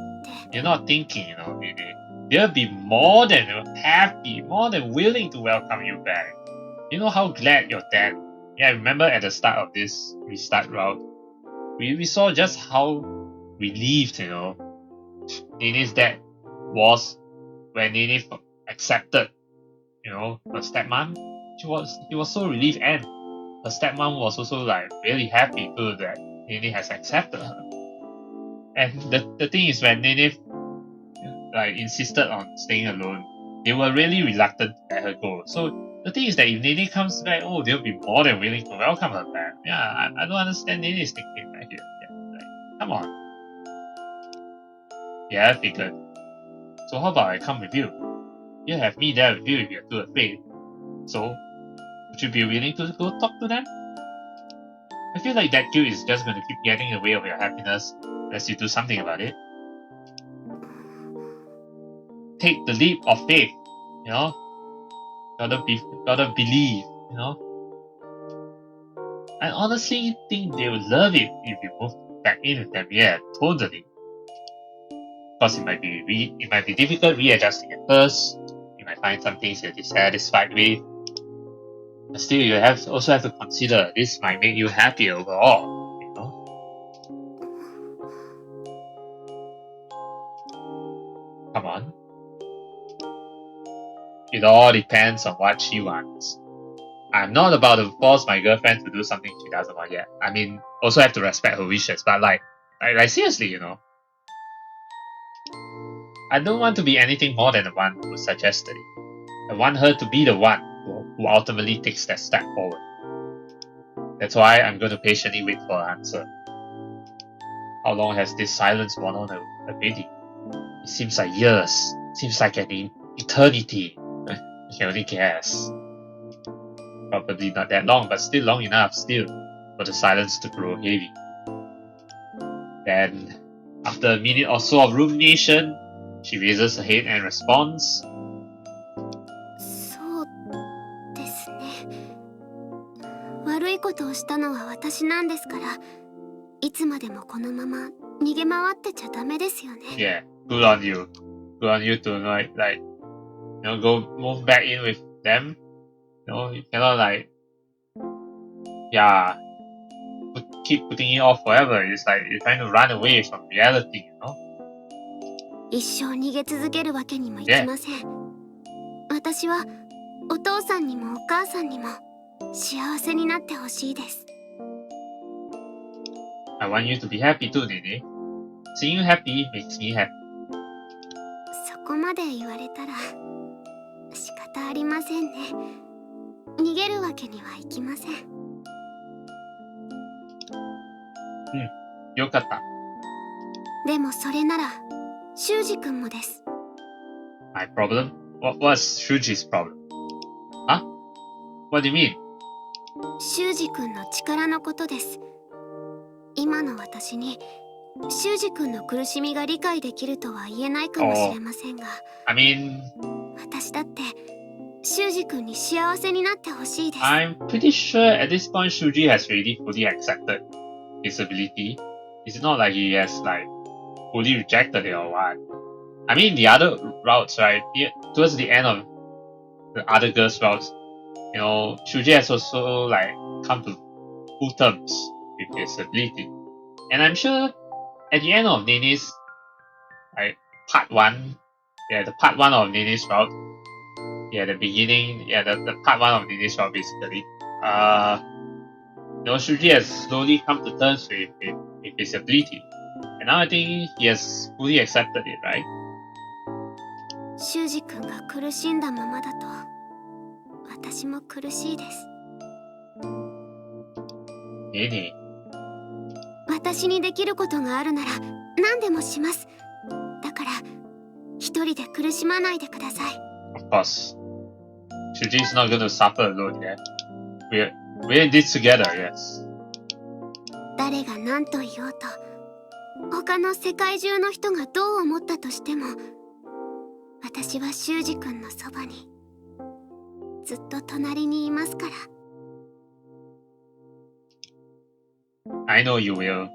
て。You're not thinking, you know, Nene. They'll be more than happy, more than willing to welcome you back. You know how glad your dad. Yeah, I remember at the start of this restart route, we saw just how relieved, you know, Nene's dad was when Nene accepted, you know, her stepmom. He was so relieved, and her stepmom was also like really happy too that Nene has accepted her. And the thing is, when Nene like insisted on staying alone, they were really reluctant to let her go. So the thing is that if Nene comes back, they'll be more than willing to welcome her back. Yeah, I don't understand Nene's thinking right here. Yeah, like, come on. Yeah, I figured. So how about I come with you? You have me there with you if you're too afraid. So, would you be willing to go talk to them? I feel like that guilt is just going to keep getting in the way of your happiness unless you do something about it. Take the leap of faith, you know? Gotta believe, you know? I honestly think they would love it if you move back in with them. Yeah, totally. Because it might be difficult readjusting at first. You might find some things you're dissatisfied with. But still, you also have to consider this might make you happier overall, you know? Come on. It all depends on what she wants. I'm not about to force my girlfriend to do something she doesn't want yet. I mean, also have to respect her wishes, but like seriously, you know. I don't want to be anything more than the one who suggested it. I want her to be the one who ultimately takes that step forward. That's why I'm going to patiently wait for an answer. How long has this silence gone on already? It seems like years. It seems like an eternity. You can only guess. Probably not that long, but still long enough still for the silence to grow heavy. Then, after a minute or so of rumination, she raises her head and responds, そうですね。悪いことをしたのは私なんですから、いつまでもこのまま逃げ回ってちゃダメですよね。 Yeah, good on you. Good on you to go move back in with them. You cannot keep putting it off forever. It's like you're trying to run away from reality, 一生逃げ続けるわけにもいきません。私はお父さんにもお母さんにも幸せになってほしいです。 I want you to be happy too, Nene. Seeing you happy makes me happy. そこまで言われたら仕方ありませんね。逃げるわけにはいきません。よかった。でもそれなら修二君もです。 My problem? What was Shuuji's problem? Huh? What do you mean? 修二君の力のことです。今の私に修二君の苦しみが理解できるとは言えないかもしれませんが、I mean, 私だって修二君に幸せになってほしいです。 I'm pretty sure at this point Shuuji has already fully accepted his ability. It's not like he has fully rejected it or what. I mean, the other routes, right? Towards the end of the other girls' routes, Shuuji has also come to full terms with his ability. And I'm sure at the end of Nene's part 1, the part 1 of Nene's route, the beginning, the part 1 of Nene's route basically, Shuuji has slowly come to terms with his ability. And now I think he has fully accepted it, right? 修二君が苦しんだままだと私も苦しいです。 Nene, 私にできることがあるなら何でもします。だから一人で苦しまないでください。 of course. Shuuji is not going to suffer alone, yeah? We're in this together, yes. 誰が何と言おうと、他の世界中の人がどう思ったとしても、私は修二君のそばにずっと隣にいますから。 I know you will.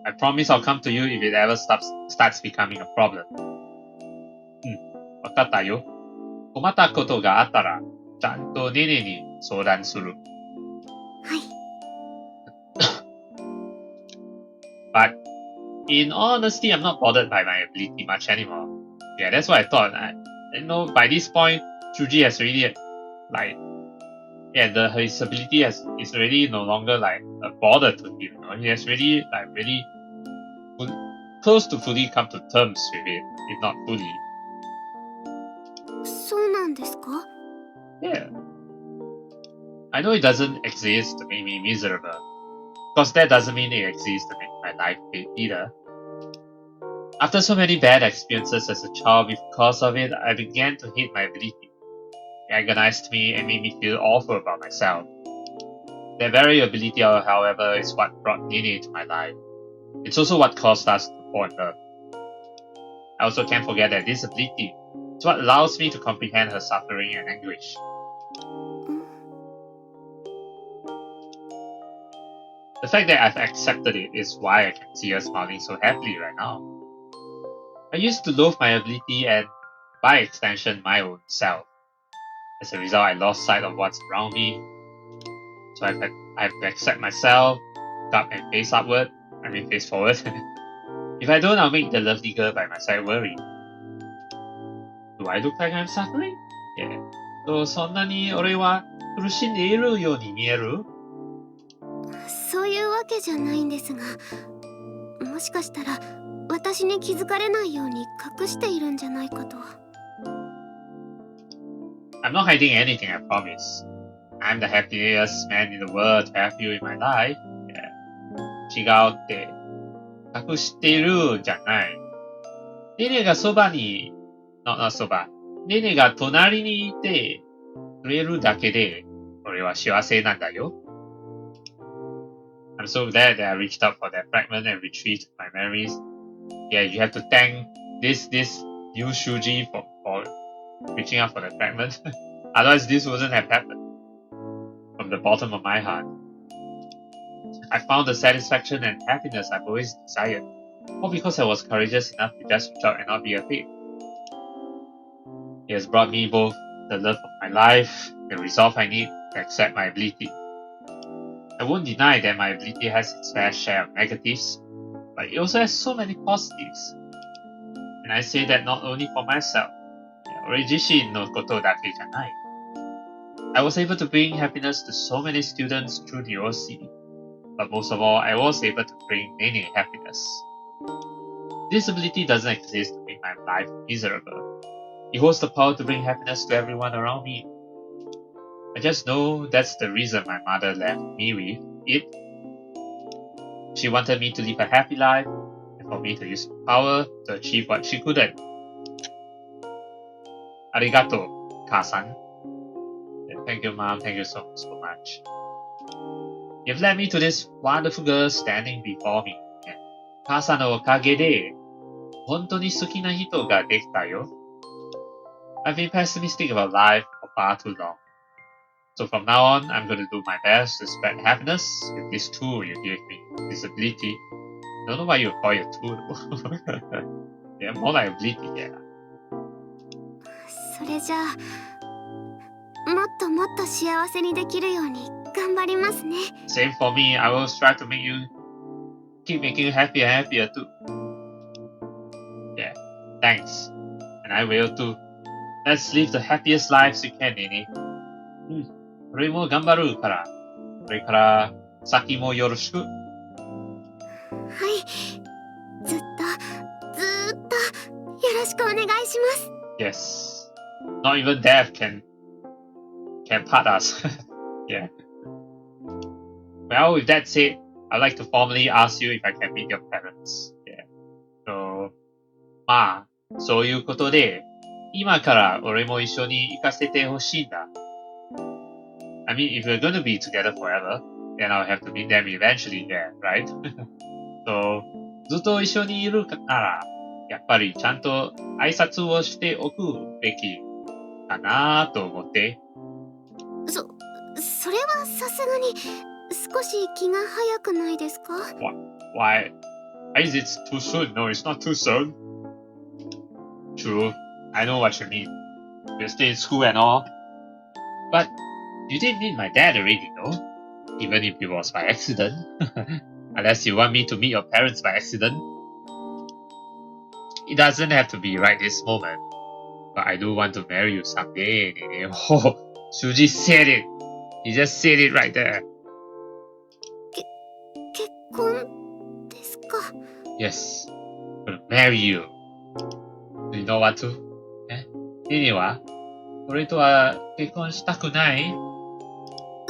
I promise I'll come to you if it ever starts becoming a problem. わかったよ。困ったことがあったら、ちゃんとネネに相談する。はい。But in all honesty, I'm not bothered by my ability much anymore. Yeah, that's what I thought. By this point, Shuuji has already his ability is already no longer a bother to him. He has really close to fully come to terms with it, if not fully. そうなんですか？ Yeah. I know it doesn't exist to make me miserable. Because that doesn't mean it exists to make my life fit either. After so many bad experiences as a child because of it, I began to hate my ability. It agonized me and made me feel awful about myself. That very ability, however, is what brought Nene into my life. It's also what caused us to fall in love. I also can't forget that this ability is what allows me to comprehend her suffering and anguish. The fact that I've accepted it is why I can see her smiling so happily right now. I used to loathe my ability and, by extension, my own self. As a result, I lost sight of what's around me. So I have to accept myself, look up and face forward. If I don't, I'll make the lovely girl by my side worry. Do I look like I'm suffering? Yeah. So, そんなに俺は苦しんでいるように見える？そういうわけじゃないんですが、もしかしたら私に気づかれないように隠しているんじゃないかと。I'm not hiding anything, I promise. I'm the happiest man in the world to have you in my life. Yeah. 違うって隠しているじゃない。ネネがそばに、not そば。ネネが隣にいて触れるだけで、俺は幸せなんだよ。I'm so glad that I reached out for that fragment and retrieved my memories. Yeah, you have to thank this new Shuuji for reaching out for that fragment. Otherwise, this wouldn't have happened. From the bottom of my heart, I found the satisfaction and happiness I've always desired. All because I was courageous enough to just reach out and not be afraid. He has brought me both the love of my life, the resolve I need to accept my ability. I won't deny that my ability has its fair share of negatives, but it also has so many positives. And I say that not only for myself,俺自身のことだけじゃない。I was able to bring happiness to so many students through the OC, but most of all, I was able to bring Nene happiness. This ability doesn't exist to make my life miserable. It holds the power to bring happiness to everyone around me. I just know that's the reason my mother left me with it. She wanted me to live a happy life, and for me to use power to achieve what she couldn't. Arigato, Ka-san. Thank you, Mom. Thank you so much. You've led me to this wonderful girl standing before me. 母さんのおかげで、本当に好きな人ができたよ。I've been pessimistic about life for far too long. So from now on, I'm going to do my best to spread happiness with this tool you gave me, this ability. I don't know why you call it a tool. Yeah, more like ability, yeah. それじゃあ、もっともっと幸せにできるように頑張りますね。Same for me. I will try to keep making you happier and happier too. Yeah, thanks. And I will too. Let's live the happiest lives we can, Nene. 俺も頑張るから、これから先もよろしく。はい、ずっとよろしくお願いします。Yes. Not even death can part us. Yeah. Well, with that said, I'd like to formally ask you if I can meet your parents. Yeah. So, まあ、そういうことで、今から俺も一緒に行かせてほしいんだ。I mean, if we're going to be together forever, then I'll have to meet them eventually there, right? So, ずっと一緒にいるなら、やっぱりちゃんと挨拶をしておくべきかなと思って。それはさすがに少し気が早くないですか？ Why is it too soon? No, it's not too soon. True, I know what you mean. We're still in school and all. But you did meet my dad already, no? Even if it was by accident. Unless you want me to meet your parents by accident. It doesn't have to be right this moment. But I do want to marry you someday, Nene. Oh, Shuuji said it. He just said it right there. 結婚ですか？ Yes, I'm gonna marry you. Do you know what to? ネネは俺とは結婚したくない？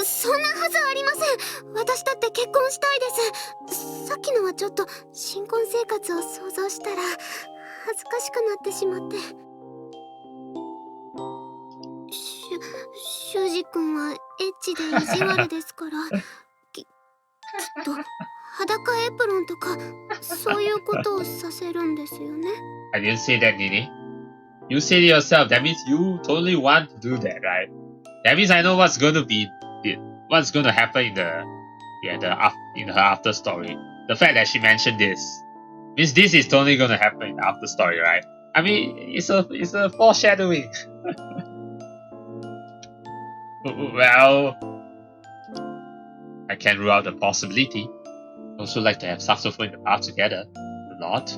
そんなはずありません。私だって結婚したいです。さっきのはちょっと新婚生活を想像したら恥ずかしくなってしまって。修二君はエッチで意地悪ですからきっと裸エプロンとかそういうことをさせるんですよね。I didn't say that, Nene. You said it yourself. That means you totally want to do that, right? That means I know what's going to happen in her after story. The fact that she mentioned this means this is totally going to happen in the after story, right? I mean, it's a foreshadowing. Well, I can't rule out the possibility. I also like to have saxophone in the past together. A lot.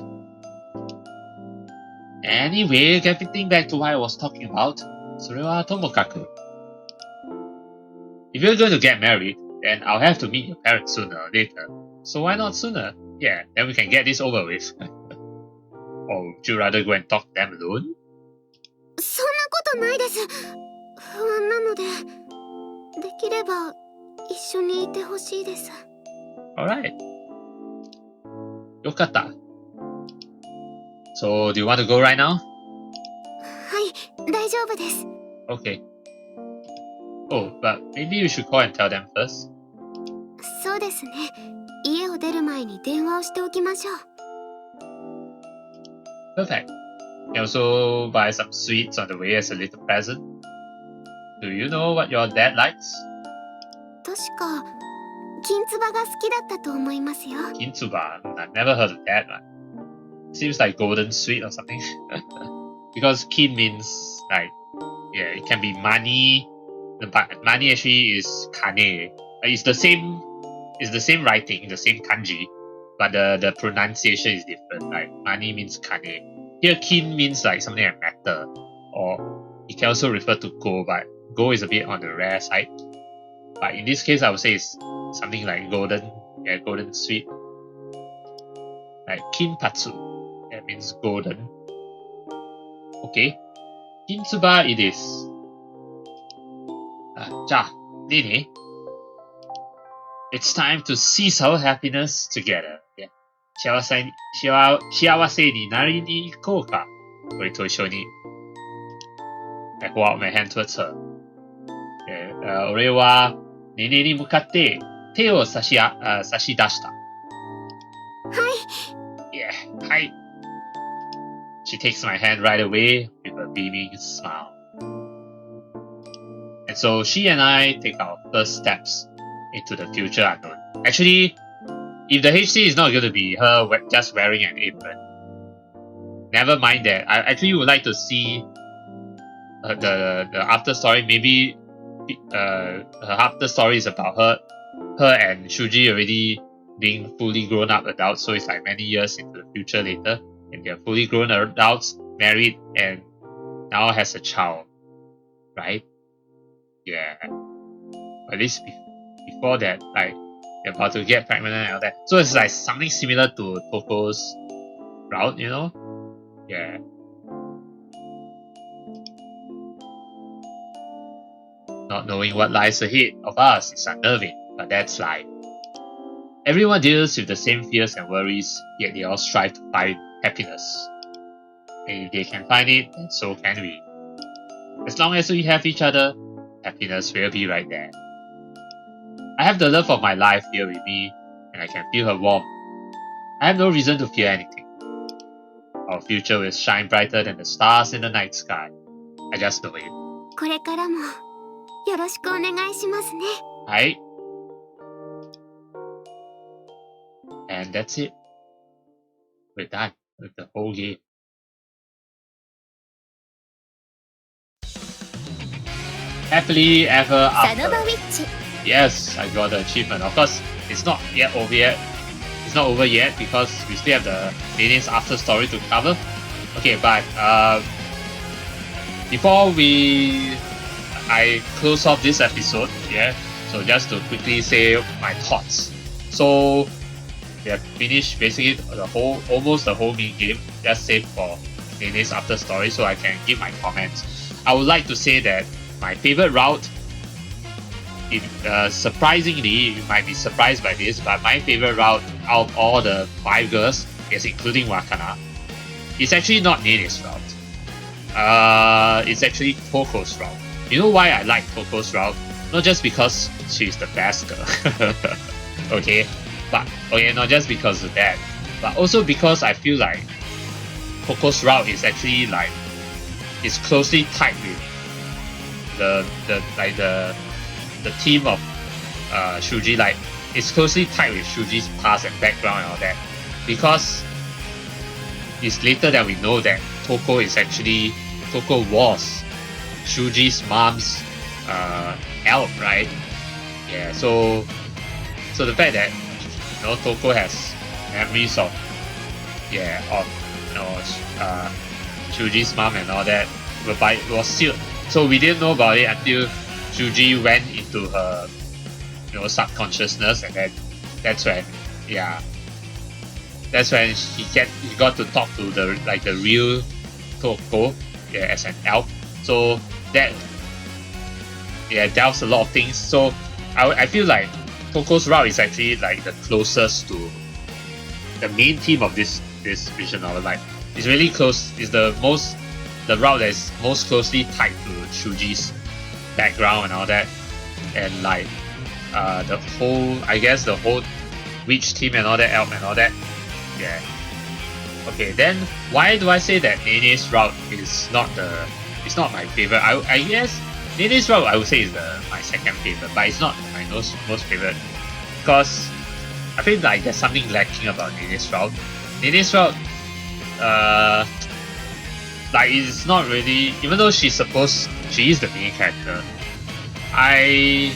Anyway, getting back to what I was talking about. それはともかく If you're going to get married, then I'll have to meet your parents sooner or later. So why not sooner? Yeah, then we can get this over with. Or would you rather go and talk to them alone? そんなことないです。不安なので、できれば一緒にいてほしいです。Alright. よかった。So, do you want to go right now? はい、大丈夫です。Okay. Oh, but maybe you should call and tell them first. そうですね。家を出る前に電話をしておきましょう。Perfect. You can also buy some sweets on the way as a little present. Do you know what your dad likes? 確か金つばが好きだったと思いますよ。 Kintsuba. I've never heard of that one. Seems like golden sweet or something. Because kin means like, yeah, it can be money. But money actually is kane. It's the same writing, the same kanji, but the pronunciation is different. Like money means kane. Here kin means like something like matter, or it can also refer to gold, but gold is a bit on the rare side. But in this case, I would say it's something like golden, yeah, golden sweet. Like kinpatsu, that means golden. Okay, kintsuba it is. じゃあ、Nene, it's time to seize our happiness together. Yeah. 幸せになりに行こうか。俺と一緒に。I hold out my hand towards her. 俺はネネに向かって手を差し出した。はい。Yeah, はい。She takes my hand right away with a beaming smile. And so she and I take our first steps into the future unknown. Actually, if the HC is not going to be her just wearing an apron, never mind that. I actually would like to see the after story. Maybe her after story is about her and Shuuji already being fully grown up adults. So it's like many years into the future later, and they're fully grown adults, married, and now has a child, right? Yeah. At least before that, like they're about to get pregnant and all that. So it's like something similar to Toko's route, you know? Yeah. Not knowing what lies ahead of us is unnerving, but that's life. Everyone deals with the same fears and worries, yet they all strive to find happiness. And if they can find it, then so can we. As long as we have each other, happiness will be right there. I have the love of my life here with me, and I can feel her warmth. I have no reason to fear anything. Our future will shine brighter than the stars in the night sky. I just know it. これからもよろしくお願いしますね。はい。And that's it. We're done with the whole game. Happily ever サノバ after. ウィッチ。 Yes, I got the achievement. Of course, it's not yet over yet. It's not over yet because we still have the Nene's after story to cover. Okay, but before I close off this episode, yeah. So just to quickly say my thoughts. So we have finished basically almost the whole main game, just save for Nene's after story, so I can give my comments. I would like to say that my favorite route, surprisingly, you might be surprised by this, but my favorite route out of all the 5 girls, yes, including Wakana, is actually not Nene's route. It's actually Toko's route. You know why I like Toko's route? Not just because she's the best girl, okay, not just because of that, but also because I feel like Toko's route is actually like is closely tied with the theme of Shuuji. Like it's closely tied with Shuuji's past and background and all that, because it's later that we know that Toko was Shuuji's mom's elf, right? Yeah, so the fact that Toko has memories of Shuuji's mom and all that, but it was sealed. So we didn't know about it until Shuuji went into her subconsciousness, and then that's when he got to talk to the real Toko, as an elf. So that delves a lot of things. So I feel like Toko's route is actually like the closest to the main theme of this visual novel. Like it's really close. It's the route that is most closely tied to Shuuji's background and all that, and like the whole witch team and all that, elf and all that. Yeah. Okay, then why do I say that Nene's route is not my favorite? I guess Nene's route I would say is my second favorite, but it's not my most favorite because I feel like there's something lacking about Nene's route. Nene's route, like it's not really, even though she is the main character. I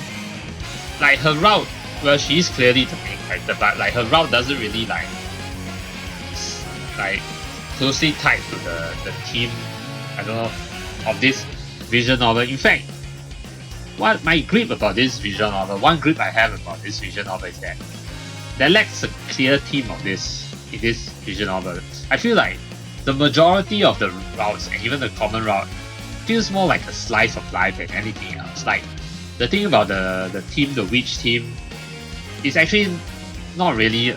like her route. Well, she is clearly the main character, but like her route doesn't really like closely tied to the theme, I don't know, of this visual novel. In fact, what my grip about this visual novel, one grip I have about this visual novel is that there lacks a clear theme of this in this visual novel. I feel like the majority of the routes and even the common route feels more like a slice of life than anything else. Like the thing about the team, the witch team, is actually not really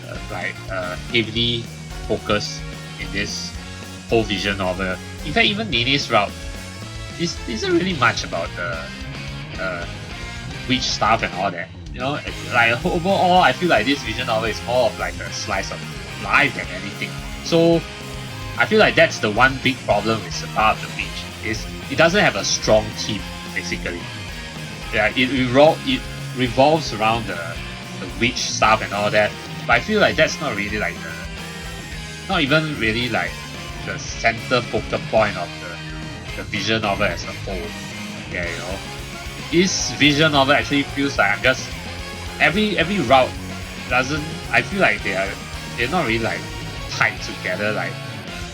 heavily focused in this whole visual novel. In fact, even Nene's route isn't really much about the witch stuff and all that. You know, like overall, I feel like this visual novel is more of like a slice of life than anything. So I feel like that's the one big problem with Sabbat of the Witch, is it doesn't have a strong theme, basically. Yeah, it revolves around the witch stuff and all that, but I feel like that's not really like not even really like the center focal point of the visual novel as a whole. Yeah, you know, this visual novel actually feels like I'm just every route doesn't. I feel like they're not really like tied together. Like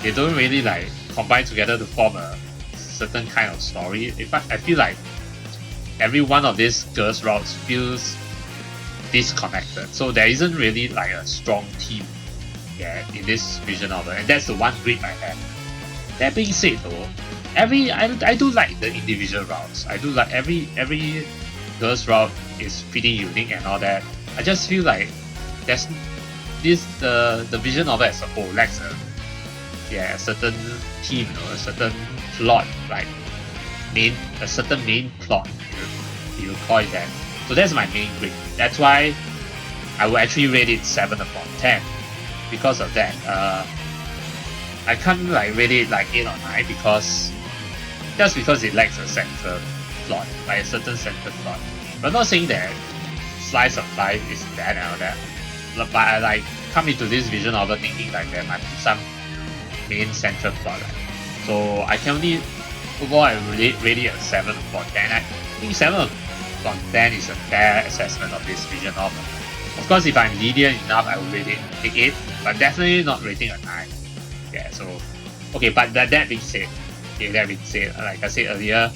they don't really like combine together to form a certain kind of story. In fact, I feel like every one of these girls' routes feels disconnected. So there isn't really like a strong theme, yeah, in this visual novel, and that's the one grip I have. That being said, though, I do like the individual routes. I do like every girl's route is pretty unique and all that. I just feel like there's the visual novel as a whole lacks a certain theme, you know, a certain plot, like a certain main plot, you would call it that. So that's my main grade. That's why I will actually rate it 7 upon 10 because of that. I can't like rate it like 8 or 9 because it lacks a central plot, like a certain central plot. But I'm not saying that slice of life is bad and all that. But I like come into this visual novel thinking like there might be some main central plot. Right? So I can only overall I rate it a 7 upon 10. I think 7 upon 10 is a fair assessment of this visual novel. Of course, if I'm lenient enough, I will rate it 8, but definitely not rating a 9. Yeah, so okay, but that being said, like I said earlier,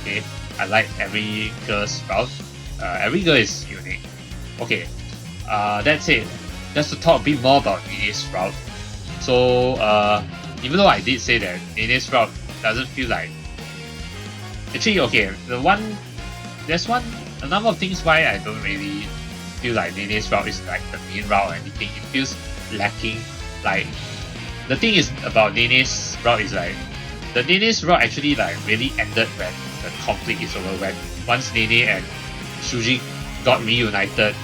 okay, I like every girl's route. Every girl is unique. Okay, that's it. Just to talk a bit more about Nene's route. So, even though I did say that Nene's route doesn't feel like, actually, okay, there's a number of things why I don't really feel like Nene's route is like the main route or anything. It feels lacking. Like the thing is about Nene's route is like the Nene's route actually like really ended when the conflict is over. When once Nene and Shuuji got reunited,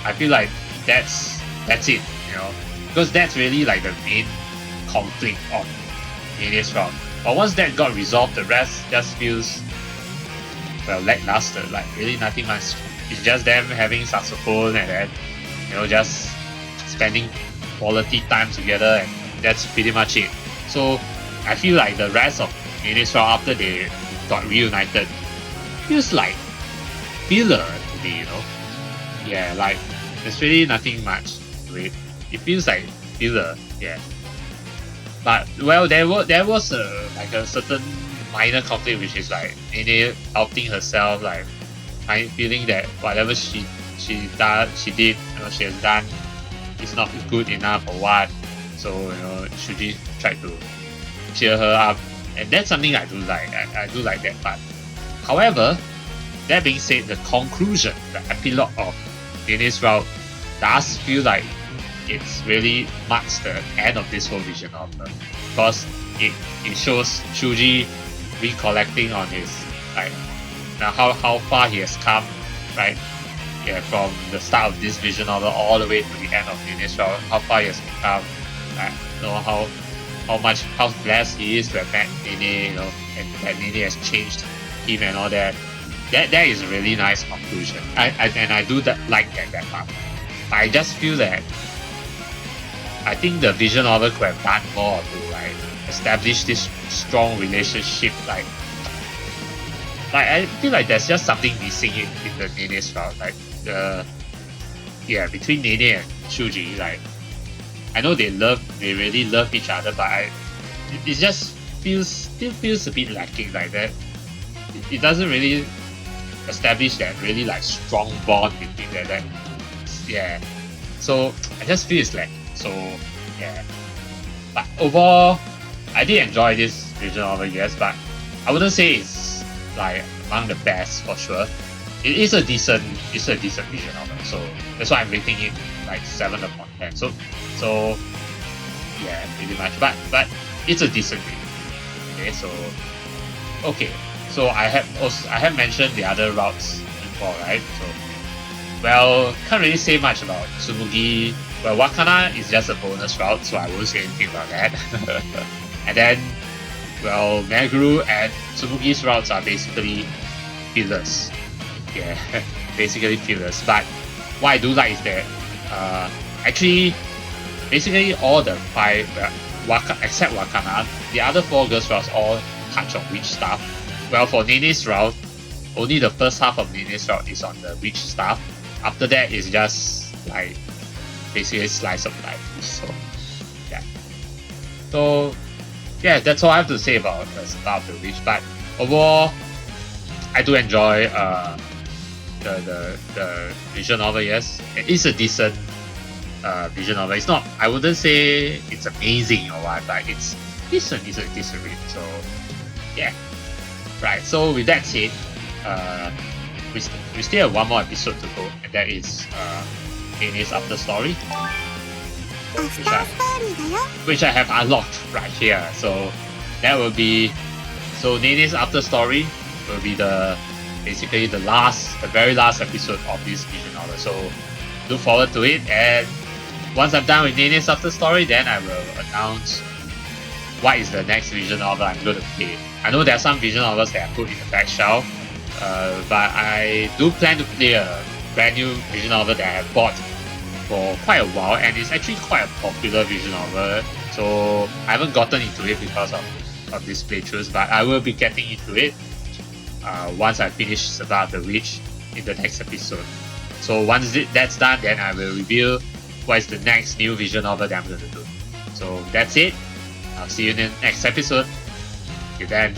I feel like that's it, you know, because that's really like the main conflict of Nene's route. But once that got resolved, the rest just feels lackluster. Like really nothing much. It's just them having saxophone and then, you know, just spending quality time together, and that's pretty much it. So I feel like the rest of Nene's route after they got reunited feels like filler to me, you know. Yeah, like there's really nothing much to it. It feels like filler, yeah. But well, there was a certain minor conflict, which is like Nene outing herself, like feeling that whatever she did, you know, she has done is not good enough or what. So, you know, Shuuji tried to cheer her up, and that's something I do like. I do like that part. However, that being said, the conclusion, the epilogue of Nene's route does feel like it's really marks the end of this whole vision novel, because it shows Shuuji recollecting on his like now how far he has come, right? Yeah, from the start of this vision novel all the way to the end of Nene's route, how far he has come, right? You know how blessed he is to have met Nene, you know, and that Nene has changed him and all that. That is a really nice conclusion. I do like that part. I just feel that I think the vision novel could have done more to like establish this strong relationship. Like I feel like there's just something missing in the Nene's route. Like between Nene and Shuuji, like I know they really love each other, but it just still feels a bit lacking like that. It doesn't really establish that really like strong bond between them. Yeah. So I just feel it's like so yeah. But overall, I did enjoy this vision novel, yes, but I wouldn't say it's like among the best for sure. It is a decent vision novel, so that's why I'm rating it like 7 upon 10. So yeah, pretty much. But it's a decent read. Okay, so I have mentioned the other routes before, right? So well, can't really say much about Tsumugi. Well, Wakana is just a bonus route, so I won't say anything about that. And then, well, Meguru and Tsumugi's routes are basically fillers. Yeah, basically fillers. But what I do like is that actually, basically all the 5 except Wakana, the other 4 girls routes all touch on witch stuff. Well, for Nene's route, only the first half of Nene's route is on the witch stuff. After that is just like basically slice of life. So yeah, that's all I have to say about the Sabbat of the Witch. But overall, I do enjoy the visual novel. Yes, it is a decent visual novel. It's not, I wouldn't say it's amazing or what, but it's decent. It's a decent read. So yeah, right. So with that said, we still have one more episode to go, and that is Nene's After Story, which I have unlocked right here. So that will be, so Nene's After Story will be basically the very last episode of this visual novel. So look forward to it, and once I'm done with Nene's After Story, then I will announce what is the next visual novel I'm going to play. I know there are some visual novels that I put in the back shelf, but I do plan to play a brand new visual novel that I have bought for quite a while, and it's actually quite a popular visual novel. So I haven't gotten into it because of this playthroughs, but I will be getting into it once I finish Sabbat the Witch in the next episode. So once that's done, then I will reveal what is the next new visual novel that I'm going to do. So that's it. I'll see you in the next episode. Till then,